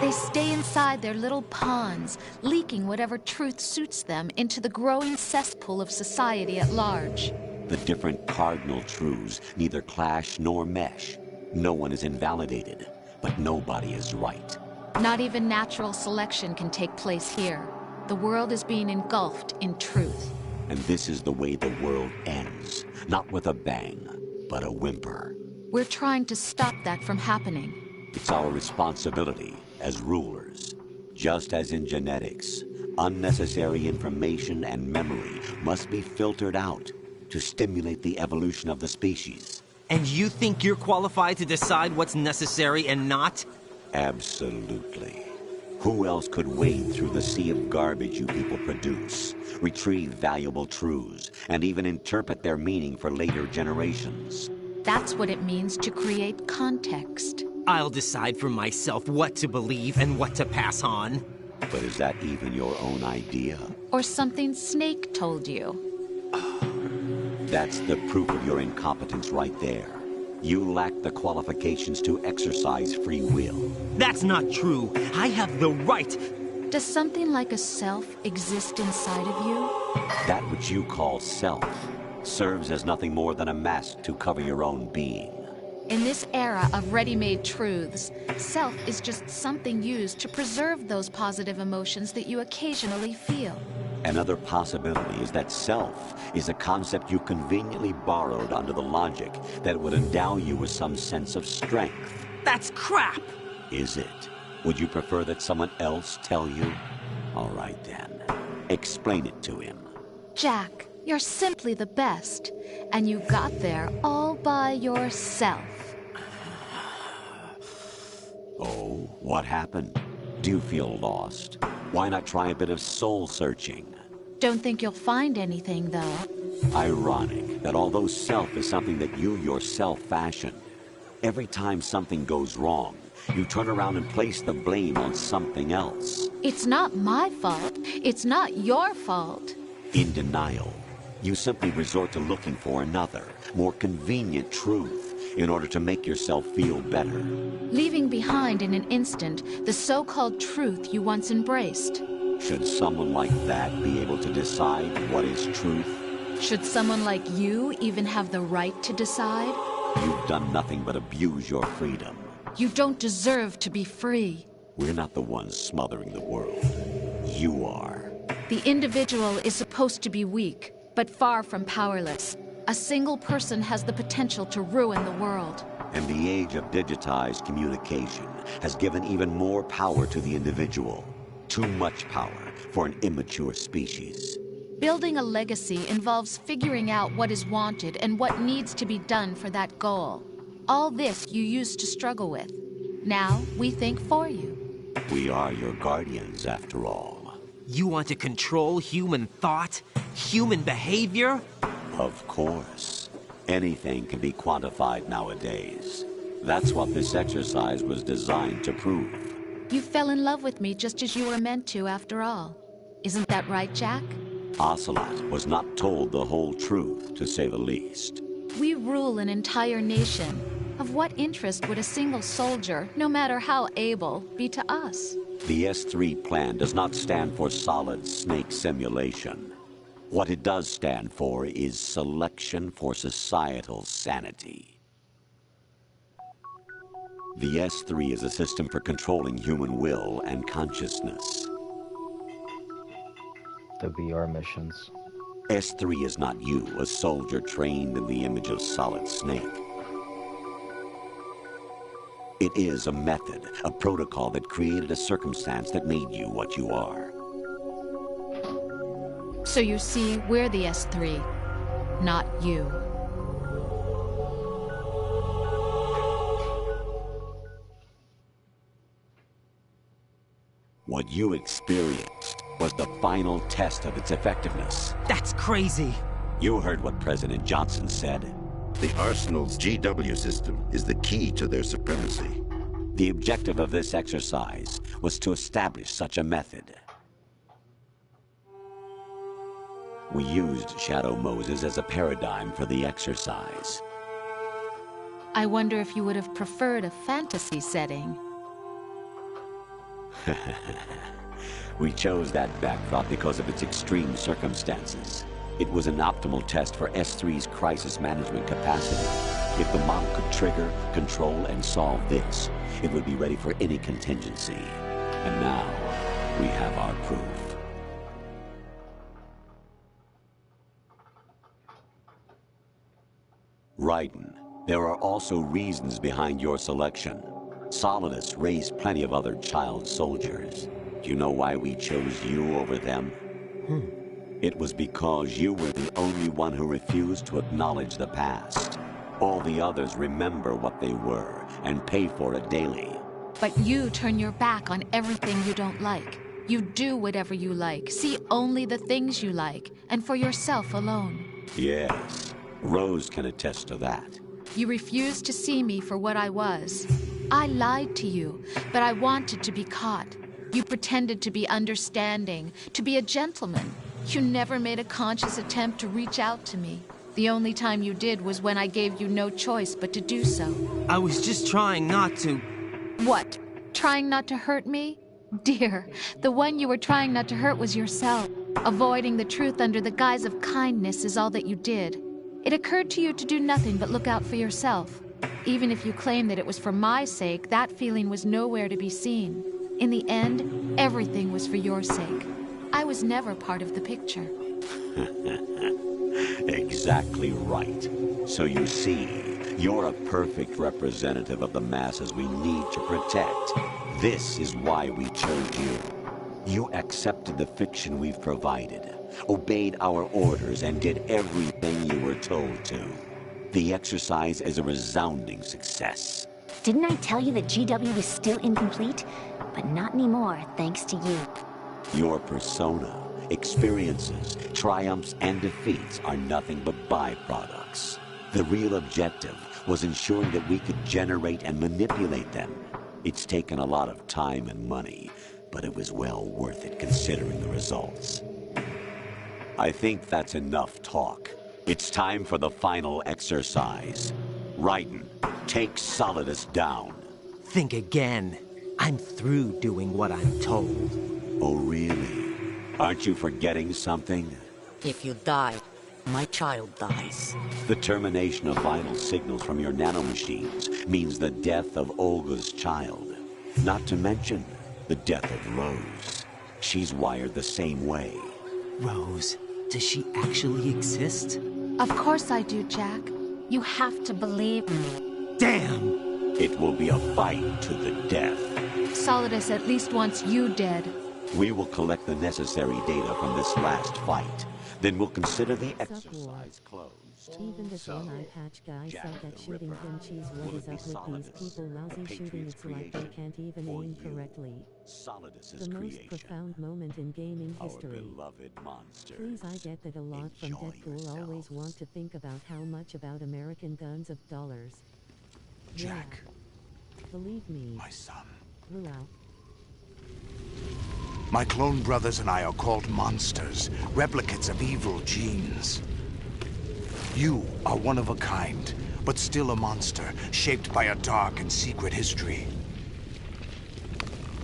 They stay inside their little ponds, leaking whatever truth suits them into the growing cesspool of society at large. The different cardinal truths neither clash nor mesh. No one is invalidated, but nobody is right. Not even natural selection can take place here. The world is being engulfed in truth. And this is the way the world ends. Not with a bang, but a whimper. We're trying to stop that from happening. It's our responsibility as rulers. Just as in genetics, unnecessary information and memory must be filtered out to stimulate the evolution of the species. And you think you're qualified to decide what's necessary and not? Absolutely. Who else could wade through the sea of garbage you people produce, retrieve valuable truths, and even interpret their meaning for later generations? That's what it means to create context. I'll decide for myself what to believe and what to pass on. But is that even your own idea? Or something Snake told you? That's the proof of your incompetence right there. You lack the qualifications to exercise free will. That's not true. I have the right. Does something like a self exist inside of you? That which you call self serves as nothing more than a mask to cover your own being. In this era of ready-made truths, self is just something used to preserve those positive emotions that you occasionally feel. Another possibility is that self is a concept you conveniently borrowed under the logic that it would endow you with some sense of strength. That's crap! Is it? Would you prefer that someone else tell you? All right then. Explain it to him. Jack, you're simply the best. And you got there all by yourself. Oh, what happened? Do you feel lost? Why not try a bit of soul-searching? Don't think you'll find anything, though. Ironic that although self is something that you yourself fashioned, every time something goes wrong, you turn around and place the blame on something else. It's not my fault. It's not your fault. In denial, you simply resort to looking for another, more convenient truth in order to make yourself feel better. Leaving behind in an instant the so-called truth you once embraced. Should someone like that be able to decide what is truth? Should someone like you even have the right to decide? You've done nothing but abuse your freedom. You don't deserve to be free. We're not the ones smothering the world. You are. The individual is supposed to be weak, but far from powerless. A single person has the potential to ruin the world. And the age of digitized communication has given even more power to the individual. Too much power for an immature species. Building a legacy involves figuring out what is wanted and what needs to be done for that goal. All this you used to struggle with. Now we think for you. We are your guardians, after all. You want to control human thought? Human behavior? Of course. Anything can be quantified nowadays. That's what this exercise was designed to prove. You fell in love with me just as you were meant to, after all. Isn't that right, Jack? Ocelot was not told the whole truth, to say the least. We rule an entire nation. Of what interest would a single soldier, no matter how able, be to us? The S3 plan does not stand for solid snake simulation. What it does stand for is selection for societal sanity. The S3 is a system for controlling human will and consciousness. The VR missions. S3 is not you, a soldier trained in the image of Solid Snake. It is a method, a protocol that created a circumstance that made you what you are. So you see, we're the S3, not you. What you experienced was the final test of its effectiveness. That's crazy. You heard what President Johnson said. The Arsenal's GW system is the key to their supremacy. The objective of this exercise was to establish such a method. We used Shadow Moses as a paradigm for the exercise. I wonder if you would have preferred a fantasy setting. We chose that backdrop because of its extreme circumstances. It was an optimal test for S3's crisis management capacity. If the model could trigger, control, and solve this, it would be ready for any contingency. And now, we have our proof. Raiden, there are also reasons behind your selection. Solidus raised plenty of other child soldiers. Do you know why we chose you over them? It was because you were the only one who refused to acknowledge the past. All the others remember what they were and pay for it daily. But you turn your back on everything you don't like. You do whatever you like, see only the things you like, and for yourself alone. Yes, Rose can attest to that. You refused to see me for what I was. I lied to you, but I wanted to be caught. You pretended to be understanding, to be a gentleman. You never made a conscious attempt to reach out to me. The only time you did was when I gave you no choice but to do so. I was just trying not to... What? Trying not to hurt me? Dear, the one you were trying not to hurt was yourself. Avoiding the truth under the guise of kindness is all that you did. It occurred to you to do nothing but look out for yourself. Even if you claim that it was for my sake, that feeling was nowhere to be seen. In the end, everything was for your sake. I was never part of the picture. Exactly right. So you see, you're a perfect representative of the masses we need to protect. This is why we chose you. You accepted the fiction we've provided, obeyed our orders, and did everything you were told to. The exercise is a resounding success. Didn't I tell you that GW is still incomplete? But not anymore, thanks to you. Your persona, experiences, triumphs, and defeats are nothing but byproducts. The real objective was ensuring that we could generate and manipulate them. It's taken a lot of time and money, but it was well worth it considering the results. I think that's enough talk. It's time for the final exercise. Raiden, take Solidus down. Think again. I'm through doing what I'm told. Oh, really? Aren't you forgetting something? If you die, my child dies. The termination of vital signals from your nanomachines means the death of Olga's child. Not to mention the death of Rose. She's wired the same way. Rose, does she actually exist? Of course I do, Jack. You have to believe me. Damn! It will be a fight to the death. Solidus at least wants you dead. We will collect the necessary data from this last fight. Then we'll consider the exercise closed. Even this one-eye patch guy suck at shooting him cheese. What is up with these people lousy shooting? It's like they can't even aim correctly. The most profound moment in gaming history. Please, I get that a lot from Deadpool always want to think about how much about American guns of dollars. Jack. Yeah. Believe me. My son. Throughout. My clone brothers and I are called monsters, replicates of evil genes. You are one of a kind, but still a monster, shaped by a dark and secret history.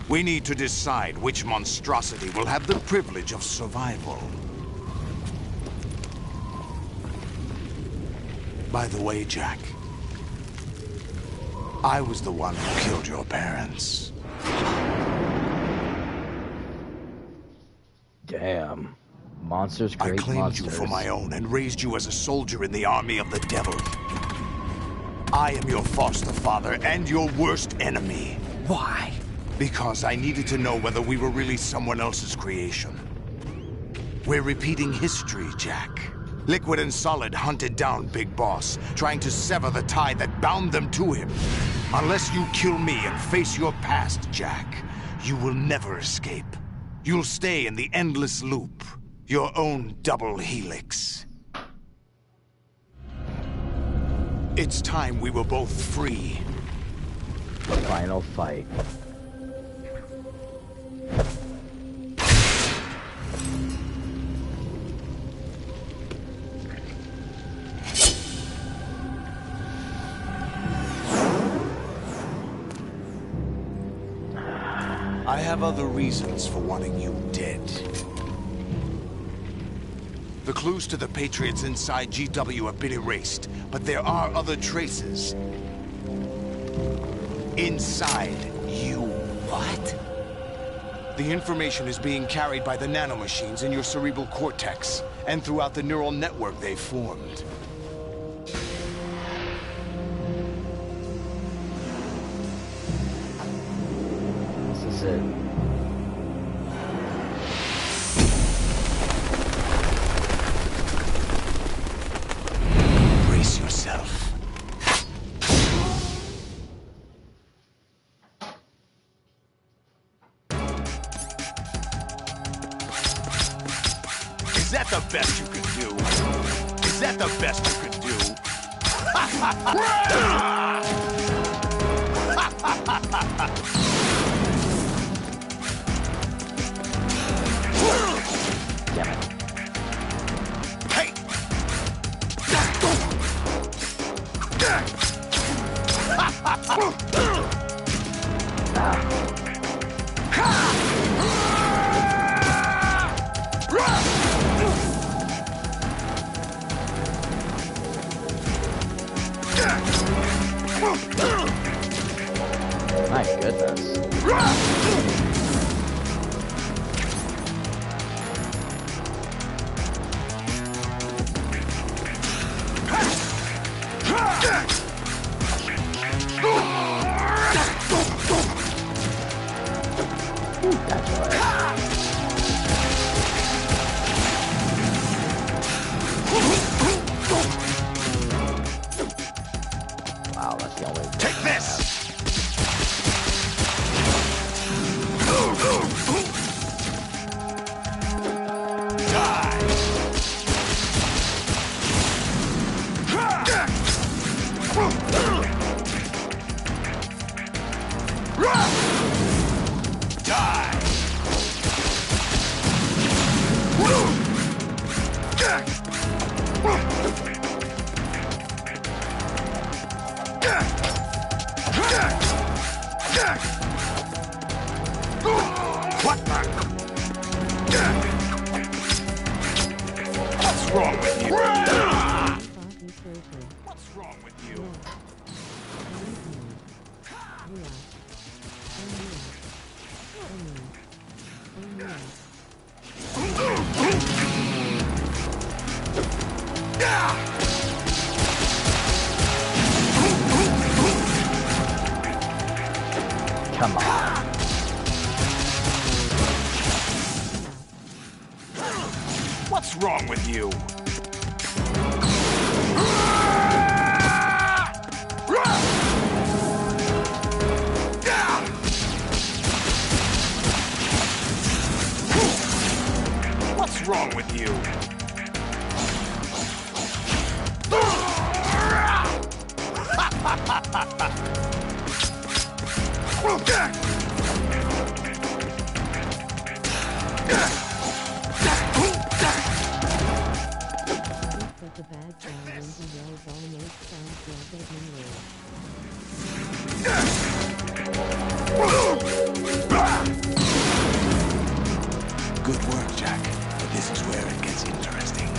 We need to decide which monstrosity will have the privilege of survival. By the way, Jack, I was the one who killed your parents. Damn. Monsters create I claimed monsters. you for my own and raised you as a soldier in the army of the devil. I am your foster father and your worst enemy. Why? Because I needed to know whether we were really someone else's creation. We're repeating history, Jack. Liquid and Solid hunted down Big Boss, trying to sever the tie that bound them to him. Unless you kill me and face your past, Jack, You will never escape. You'll stay in the endless loop. Your own double helix. It's time we were both free. The final fight. I have other reasons for wanting you dead. The clues to the Patriots inside GW have been erased, but there are other traces. Inside you. What? The information is being carried by the nanomachines in your cerebral cortex, and throughout the neural network they've formed. This is it. Brace yourself. Is that the best you could do? Is that the best you could do? Hey! My goodness. Wow, that's the only. Take this! What the? What's wrong with you? What's wrong with you? Come on. What's wrong with you? What's wrong with you? But the bad guy when he yells almost sounds like Edmund Rowe. Good work, Jack. But this is where it gets interesting.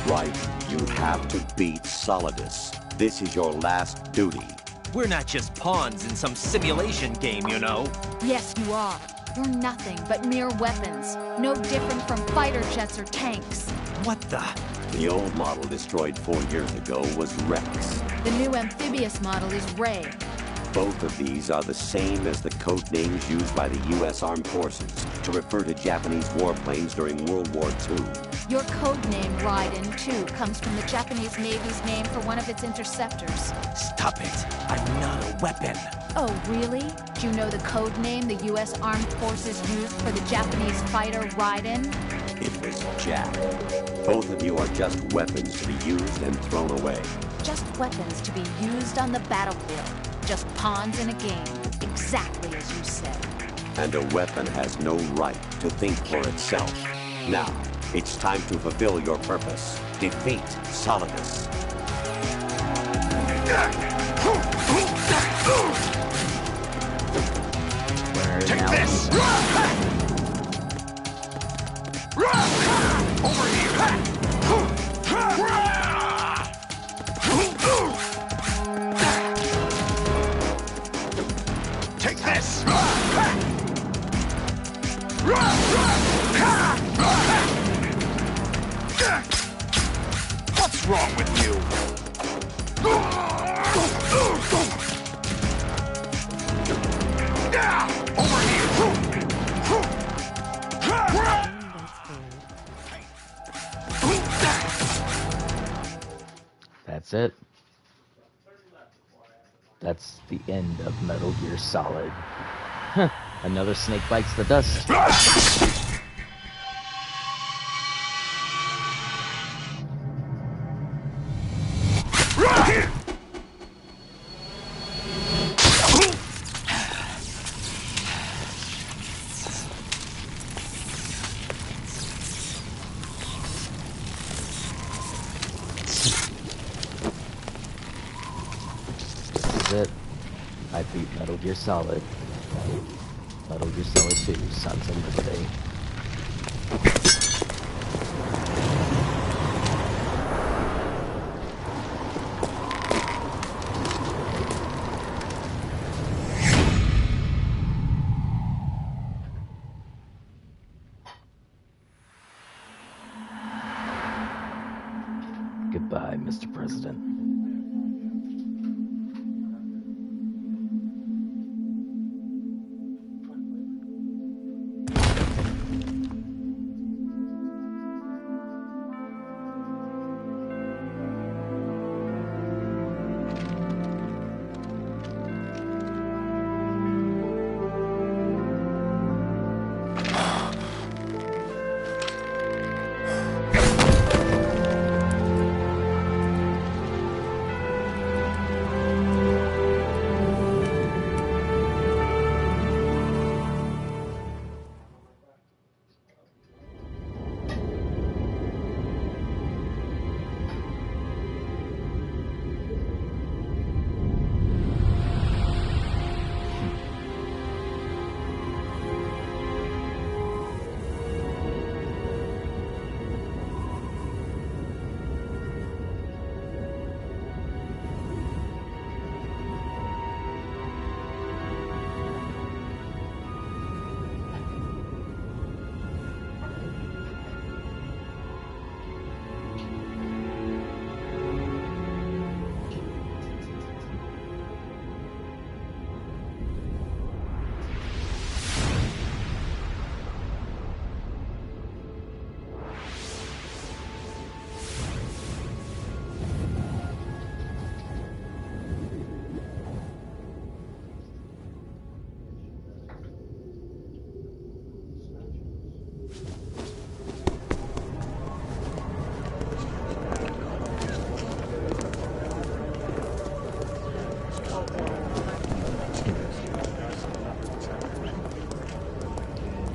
Right. You have to beat Solidus. This is your last duty. We're not just pawns in some simulation game, you know. Yes, you are. You're nothing but mere weapons. No different from fighter jets or tanks. What the? The old model destroyed 4 years ago was Rex. The new amphibious model is Ray. Both of these are the same as the code names used by the U.S. Armed Forces to refer to Japanese warplanes during World War II. Your code name, Raiden, too, comes from the Japanese Navy's name for one of its interceptors. Stop it! I'm not a weapon! Oh, really? Do you know the code name the U.S. Armed Forces used for the Japanese fighter Raiden? It was Jap. Both of you are just weapons to be used and thrown away. Just weapons to be used on the battlefield. Just pawns in a game. Exactly as you said. And a weapon has no right to think for itself. Now, it's time to fulfill your purpose. Defeat Solidus. Take this! Over here! Take this! What's wrong with you? Over here! That's it. That's the end of Metal Gear Solid. Huh. Another snake bites the dust. It. I beat Metal Gear Solid. Metal Gear Solid 2, Sons of Liberty. Goodbye, Mr. President.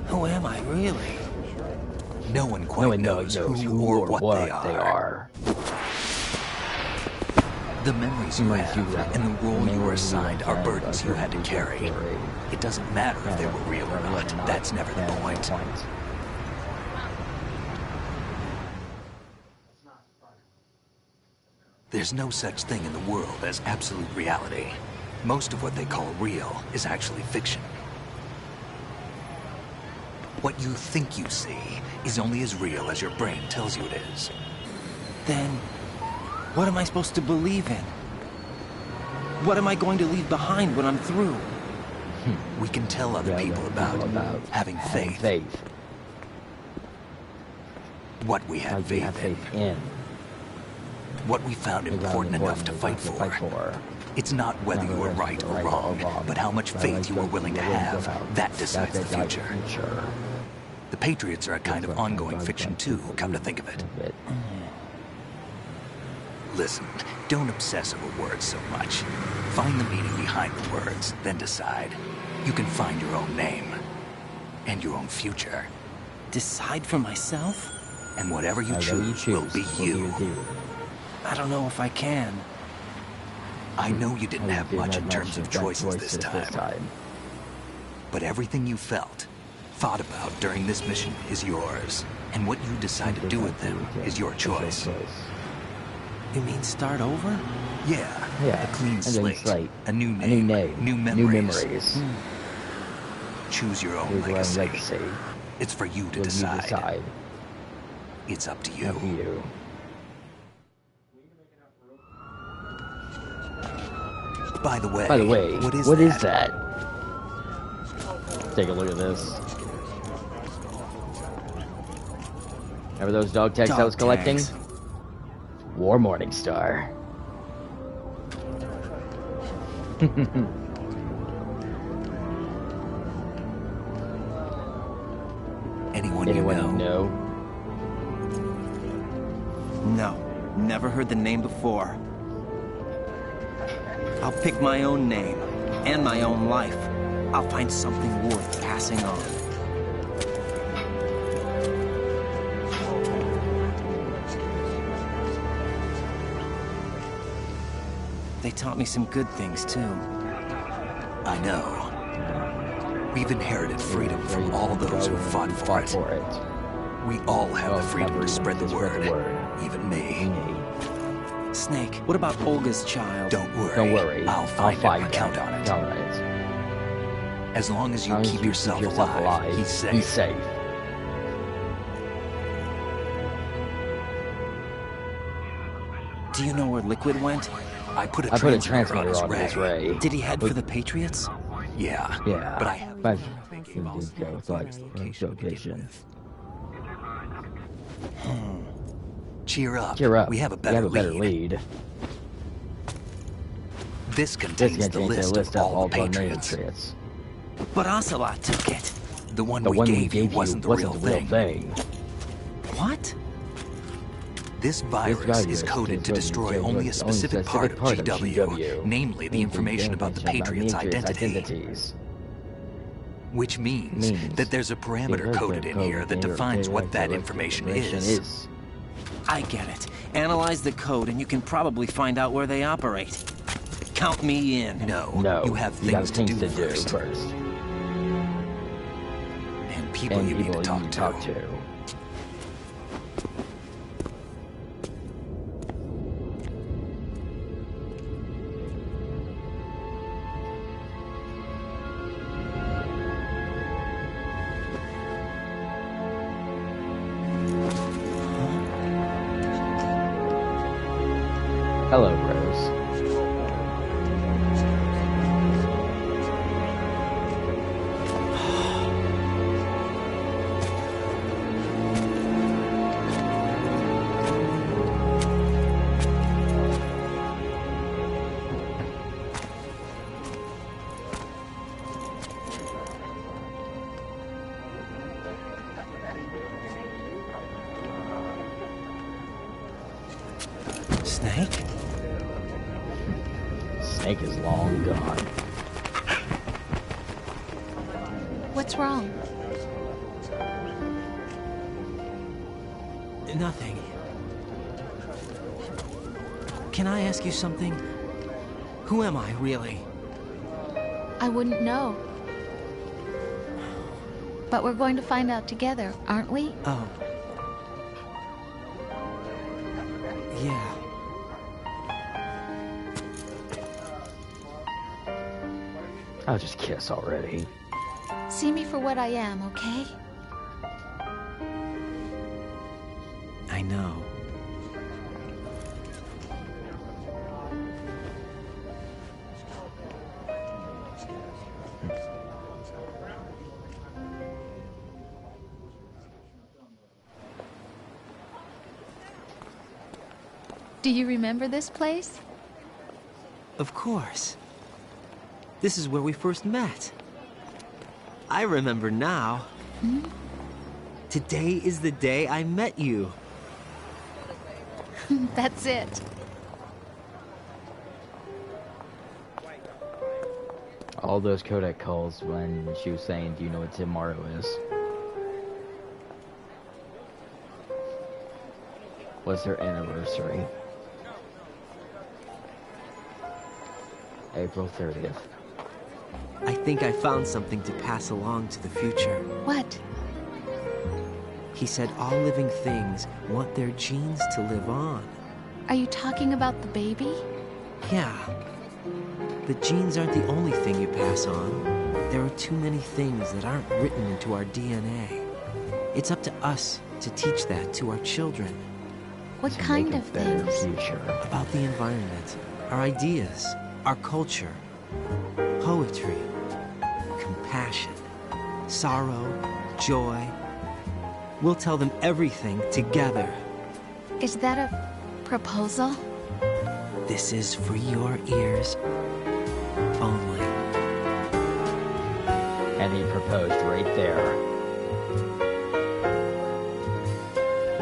Who am I, really? No one quite knows who or what they are. The memories you have and the role you were assigned are burdens you had to carry. It doesn't matter if they were real or not. That's never the point. There's no such thing in the world as absolute reality. Most of what they call real is actually fiction. What you think you see is only as real as your brain tells you it is. Then, what am I supposed to believe in? What am I going to leave behind when I'm through? We can tell other people about having faith. What we had faith in. What we found important enough to fight for. It's not whether you were right or wrong, but how much faith you were willing to have. That decides the future. The Patriots are a kind of ongoing fiction too, come to think of it. Listen, don't obsess over words so much. Find the meaning behind the words, then decide. You can find your own name. And your own future. Decide for myself? And whatever you choose will be you. I don't know if I can. I know you didn't have much in terms of choices this time. But everything you felt, thought about during this mission is yours. And what you decide to do with them is your choice. You mean start over? Yeah. Yeah. A clean slate. A new name. New memories. Choose your own legacy. It's for you to decide. It's up to you. By the way, what is that? Take a look at this. Remember those dog tags I was collecting? War Morningstar. Anyone you know? No, never heard the name before. I'll pick my own name, and my own life. I'll find something worth passing on. They taught me some good things, too. I know. We've inherited freedom from all those who fought for it. We all have the freedom to spread the word, even me. Snake, what about Olga's child? Don't worry. I'll find him. Count on it. As long as you keep yourself alive, he's safe. Do you know where Liquid went? I put a transmitter on his ray. Did he head for the Patriots? Yeah. But I have location. Cheer up. We have a better lead. This contains the list of all the Patriots. But Ocelot took it. The one we gave you wasn't the real thing. What? This virus is coded to destroy only a specific part of GW, namely the information about the Patriots' identities. Which means that there's a parameter coded in here that defines what that information is. I get it. Analyze the code and you can probably find out where they operate. Count me in. No, you have things to do first. And people you need to talk to. Hello, Rose. Snake? Snake is long gone. What's wrong? Nothing. Can I ask you something? Who am I, really? I wouldn't know. But we're going to find out together, aren't we? Oh. Yeah. I'll just kiss already. See me for what I am, okay? I know. Do you remember this place? Of course. This is where we first met. I remember now. Hmm? Today is the day I met you. That's it. All those Kodak calls when she was saying, do you know what tomorrow is? Was her anniversary. April 30th. I think I found something to pass along to the future. What? He said all living things want their genes to live on. Are you talking about the baby? Yeah. The genes aren't the only thing you pass on. There are too many things that aren't written into our DNA. It's up to us to teach that to our children. What kind of things? Future. About the environment, our ideas, our culture, poetry, compassion, sorrow, joy. We'll tell them everything together. Is that a proposal? This is for your ears only. And he proposed right there.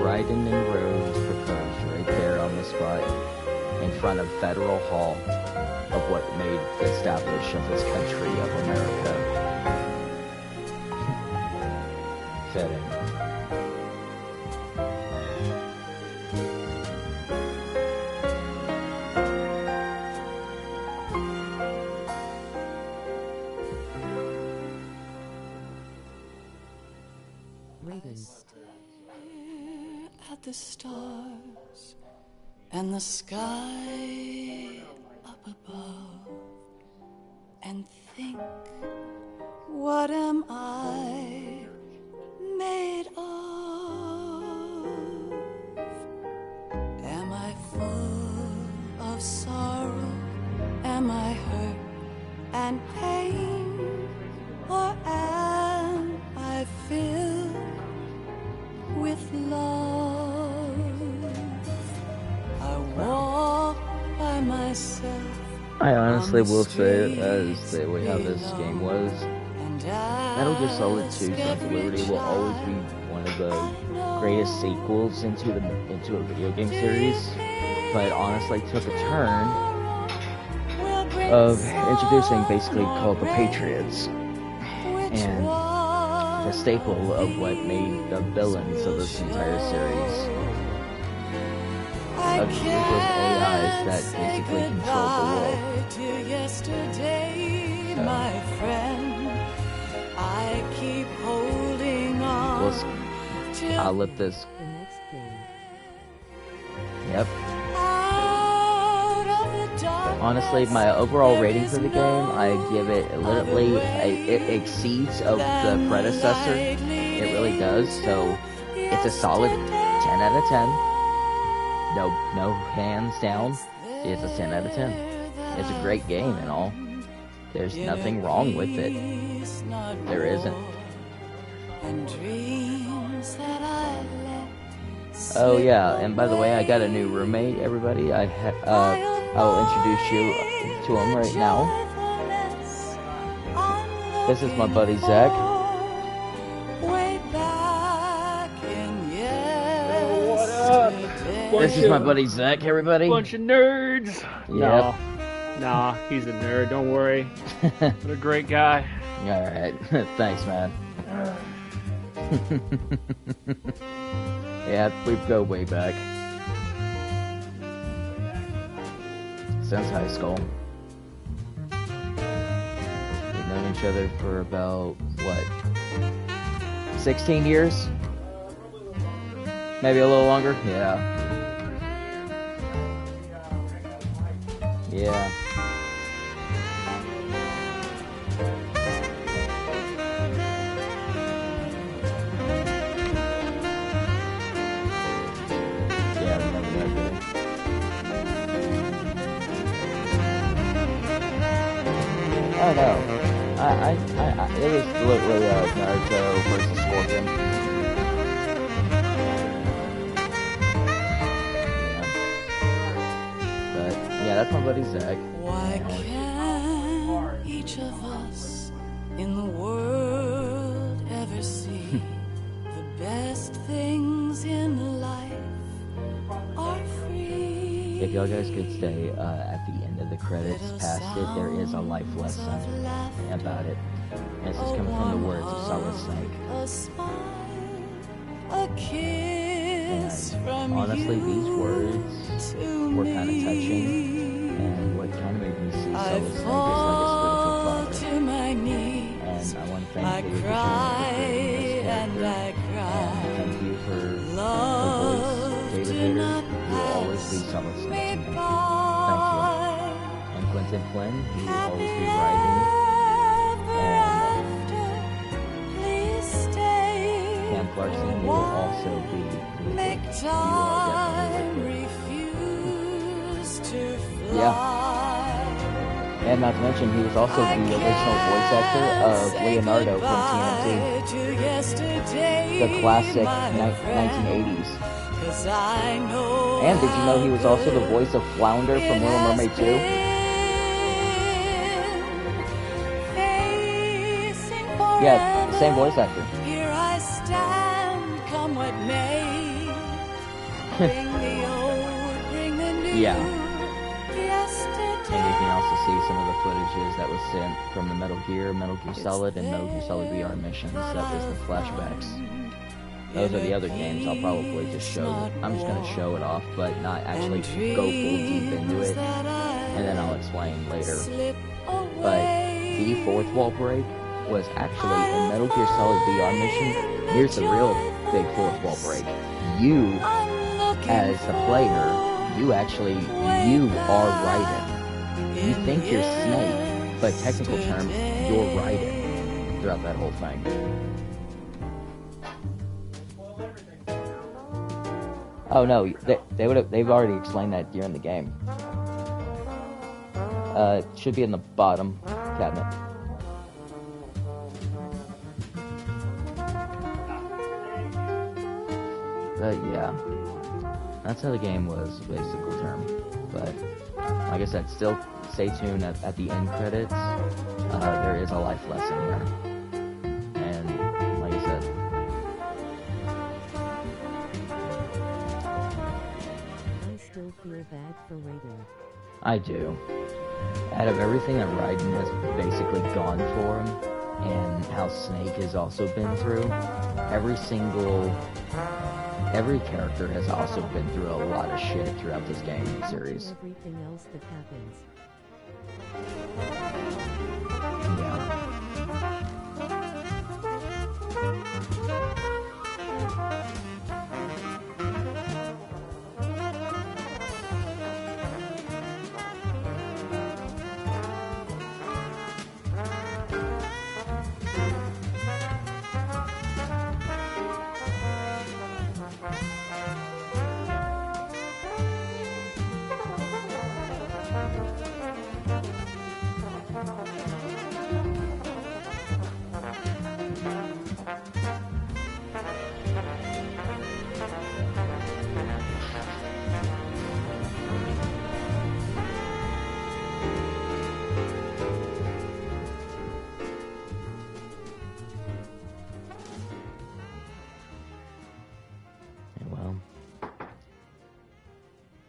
Ryden and Rose proposed right there on the spot in front of Federal Hall of what made the establishment of this country of America. Fitting. At the stars and the sky up above and think, what am I made of? Am I full of sorrow? Am I hurt and pain? Or am I filled with love? I walk by myself. I honestly will say, as the way how this game was, Metal Gear Solid 2: Sons of Liberty will always be one of the greatest sequels into a video game series, but honestly took a turn of introducing basically called the Patriots, and the staple of what made the villains of this entire series. A group of AIs that basically control the world. To yesterday, my friend, I keep holding on. I'll let this. Yep. Honestly, my overall rating for the game, I give it literally, it exceeds of the predecessor. It really does. So it's a solid 10 out of 10. No hands down. It's a 10 out of 10. It's a great game and all. There's nothing wrong with it. There isn't. Oh yeah, and by the way, I got a new roommate, everybody. I will introduce you to him right now. This is my buddy Zach. This is my buddy Zach, everybody. Bunch of nerds. Yep. Nah, he's a nerd. Don't worry. What a great guy. All right. Thanks, man. Yeah, we go way back. Since high school. We've known each other for about, what, 16 years? Maybe a little longer? Yeah. Yeah. I don't know. It was literally Naruto versus Scorpion. Yeah, that's my buddy Zach. Why can't each of us in the world ever see the best things in life are free? If y'all guys could stay at the end of the credits past it, there is a life lesson about it. And this is coming from the words of Solid Snake. A smile, a kiss from Honestly, these words were kind of touching, and what kind of made me see Solid Snake is like a spiritual father. to my knees. And I want to thank you for cry and I cry. Thank you for the voice, David Hayter. You will always be Solid Snake to me. Thank you. And Quentin Flynn, he will always be writing. And Cam Clarkson, he will also be Make time refuse to fly. Yeah. And not to mention, he was also the original voice actor of Leonardo from TNT. The classic 1980s. And did you know he was also the voice of Flounder from Little Mermaid 2? Yeah, the same voice actor. Here I stand, come what may. Bring the old, bring the new. Yeah. And you can also see some of the footages that was sent from the Metal Gear Solid, and Metal Gear Solid VR missions. That was the flashbacks. Those are the other games. I'll probably just show. I'm just going to show it off, but not actually go full deep into it. And then I'll explain later. But the fourth wall break was actually a Metal Gear Solid VR mission. Here's the real big fourth wall break. You, as the player, you are Raiden. You think you're Snake, but technical terms, you're Raiden throughout that whole thing. Oh no, they've already explained that during the game. It should be in the bottom cabinet. But yeah, that's how the game was, basic term. But like I said, still stay tuned at the end credits. There is a life lesson here. And like I said, I still feel bad for Raiden. I do. Out of everything that Raiden has basically gone for him, and how Snake has also been through, every character has also been through a lot of shit throughout this game series. Everything else that happens.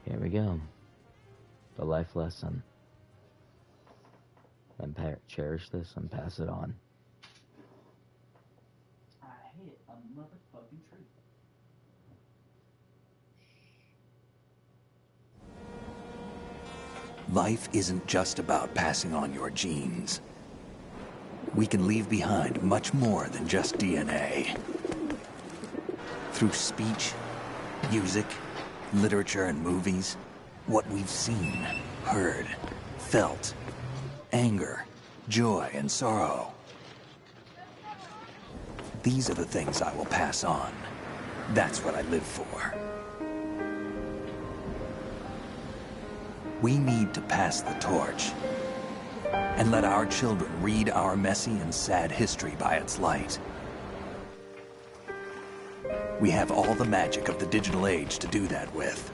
Here we go. The life lesson. And cherish this and pass it on. I hate a motherfucking tree. Life isn't just about passing on your genes. We can leave behind much more than just DNA. Through speech, music, literature, and movies, what we've seen, heard, felt, anger, joy, and sorrow. These are the things I will pass on. That's what I live for. We need to pass the torch and let our children read our messy and sad history by its light. We have all the magic of the digital age to do that with.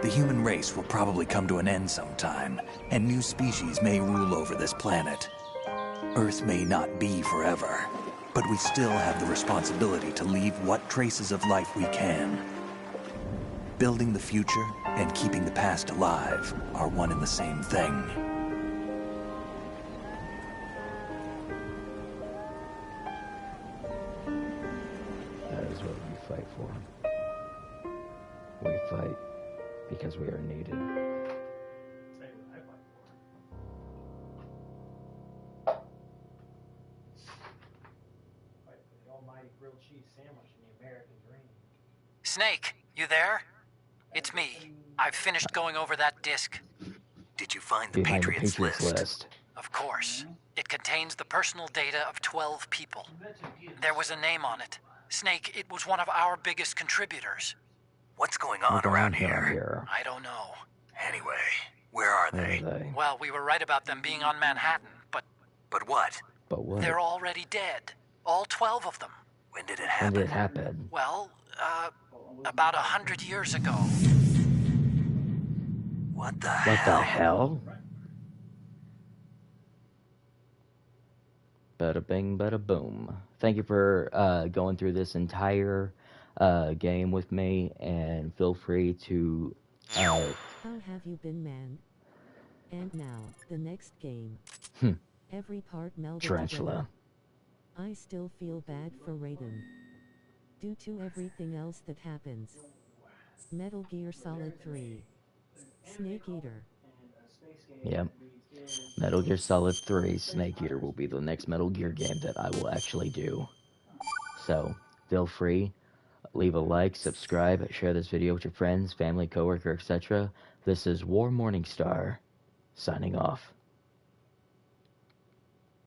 The human race will probably come to an end sometime, and new species may rule over this planet. Earth may not be forever, but we still have the responsibility to leave what traces of life we can. Building the future and keeping the past alive are one and the same thing. That is what we fight for. We fight because we are needed. Snake, you there? It's me. I've finished going over that disc. Did you find the Behind Patriots, the Patriots list? Of course. It contains the personal data of 12 people. There was a name on it. Snake, it was one of our biggest contributors. What's going on around here? I don't know. Anyway, where are they? Well, we were right about them being on Manhattan, but... But what? But what? They're already dead. All 12 of them. When did it When happen? did it happen? Well, about 100 years ago. What the What the hell? Bada bing, bada boom. Thank you for going through this entire game with me, and feel free to... How have you been, man? And now, the next game. Every part melded Tarantula. together. I still feel bad for Raiden. Due to everything else that happens. Metal Gear Solid 3. Snake Eater. Yep. Metal Gear Solid 3 Snake Eater will be the next Metal Gear game that I will actually do. So, feel free, leave a like, subscribe, share this video with your friends, family, coworker, etc. This is War Morningstar, signing off.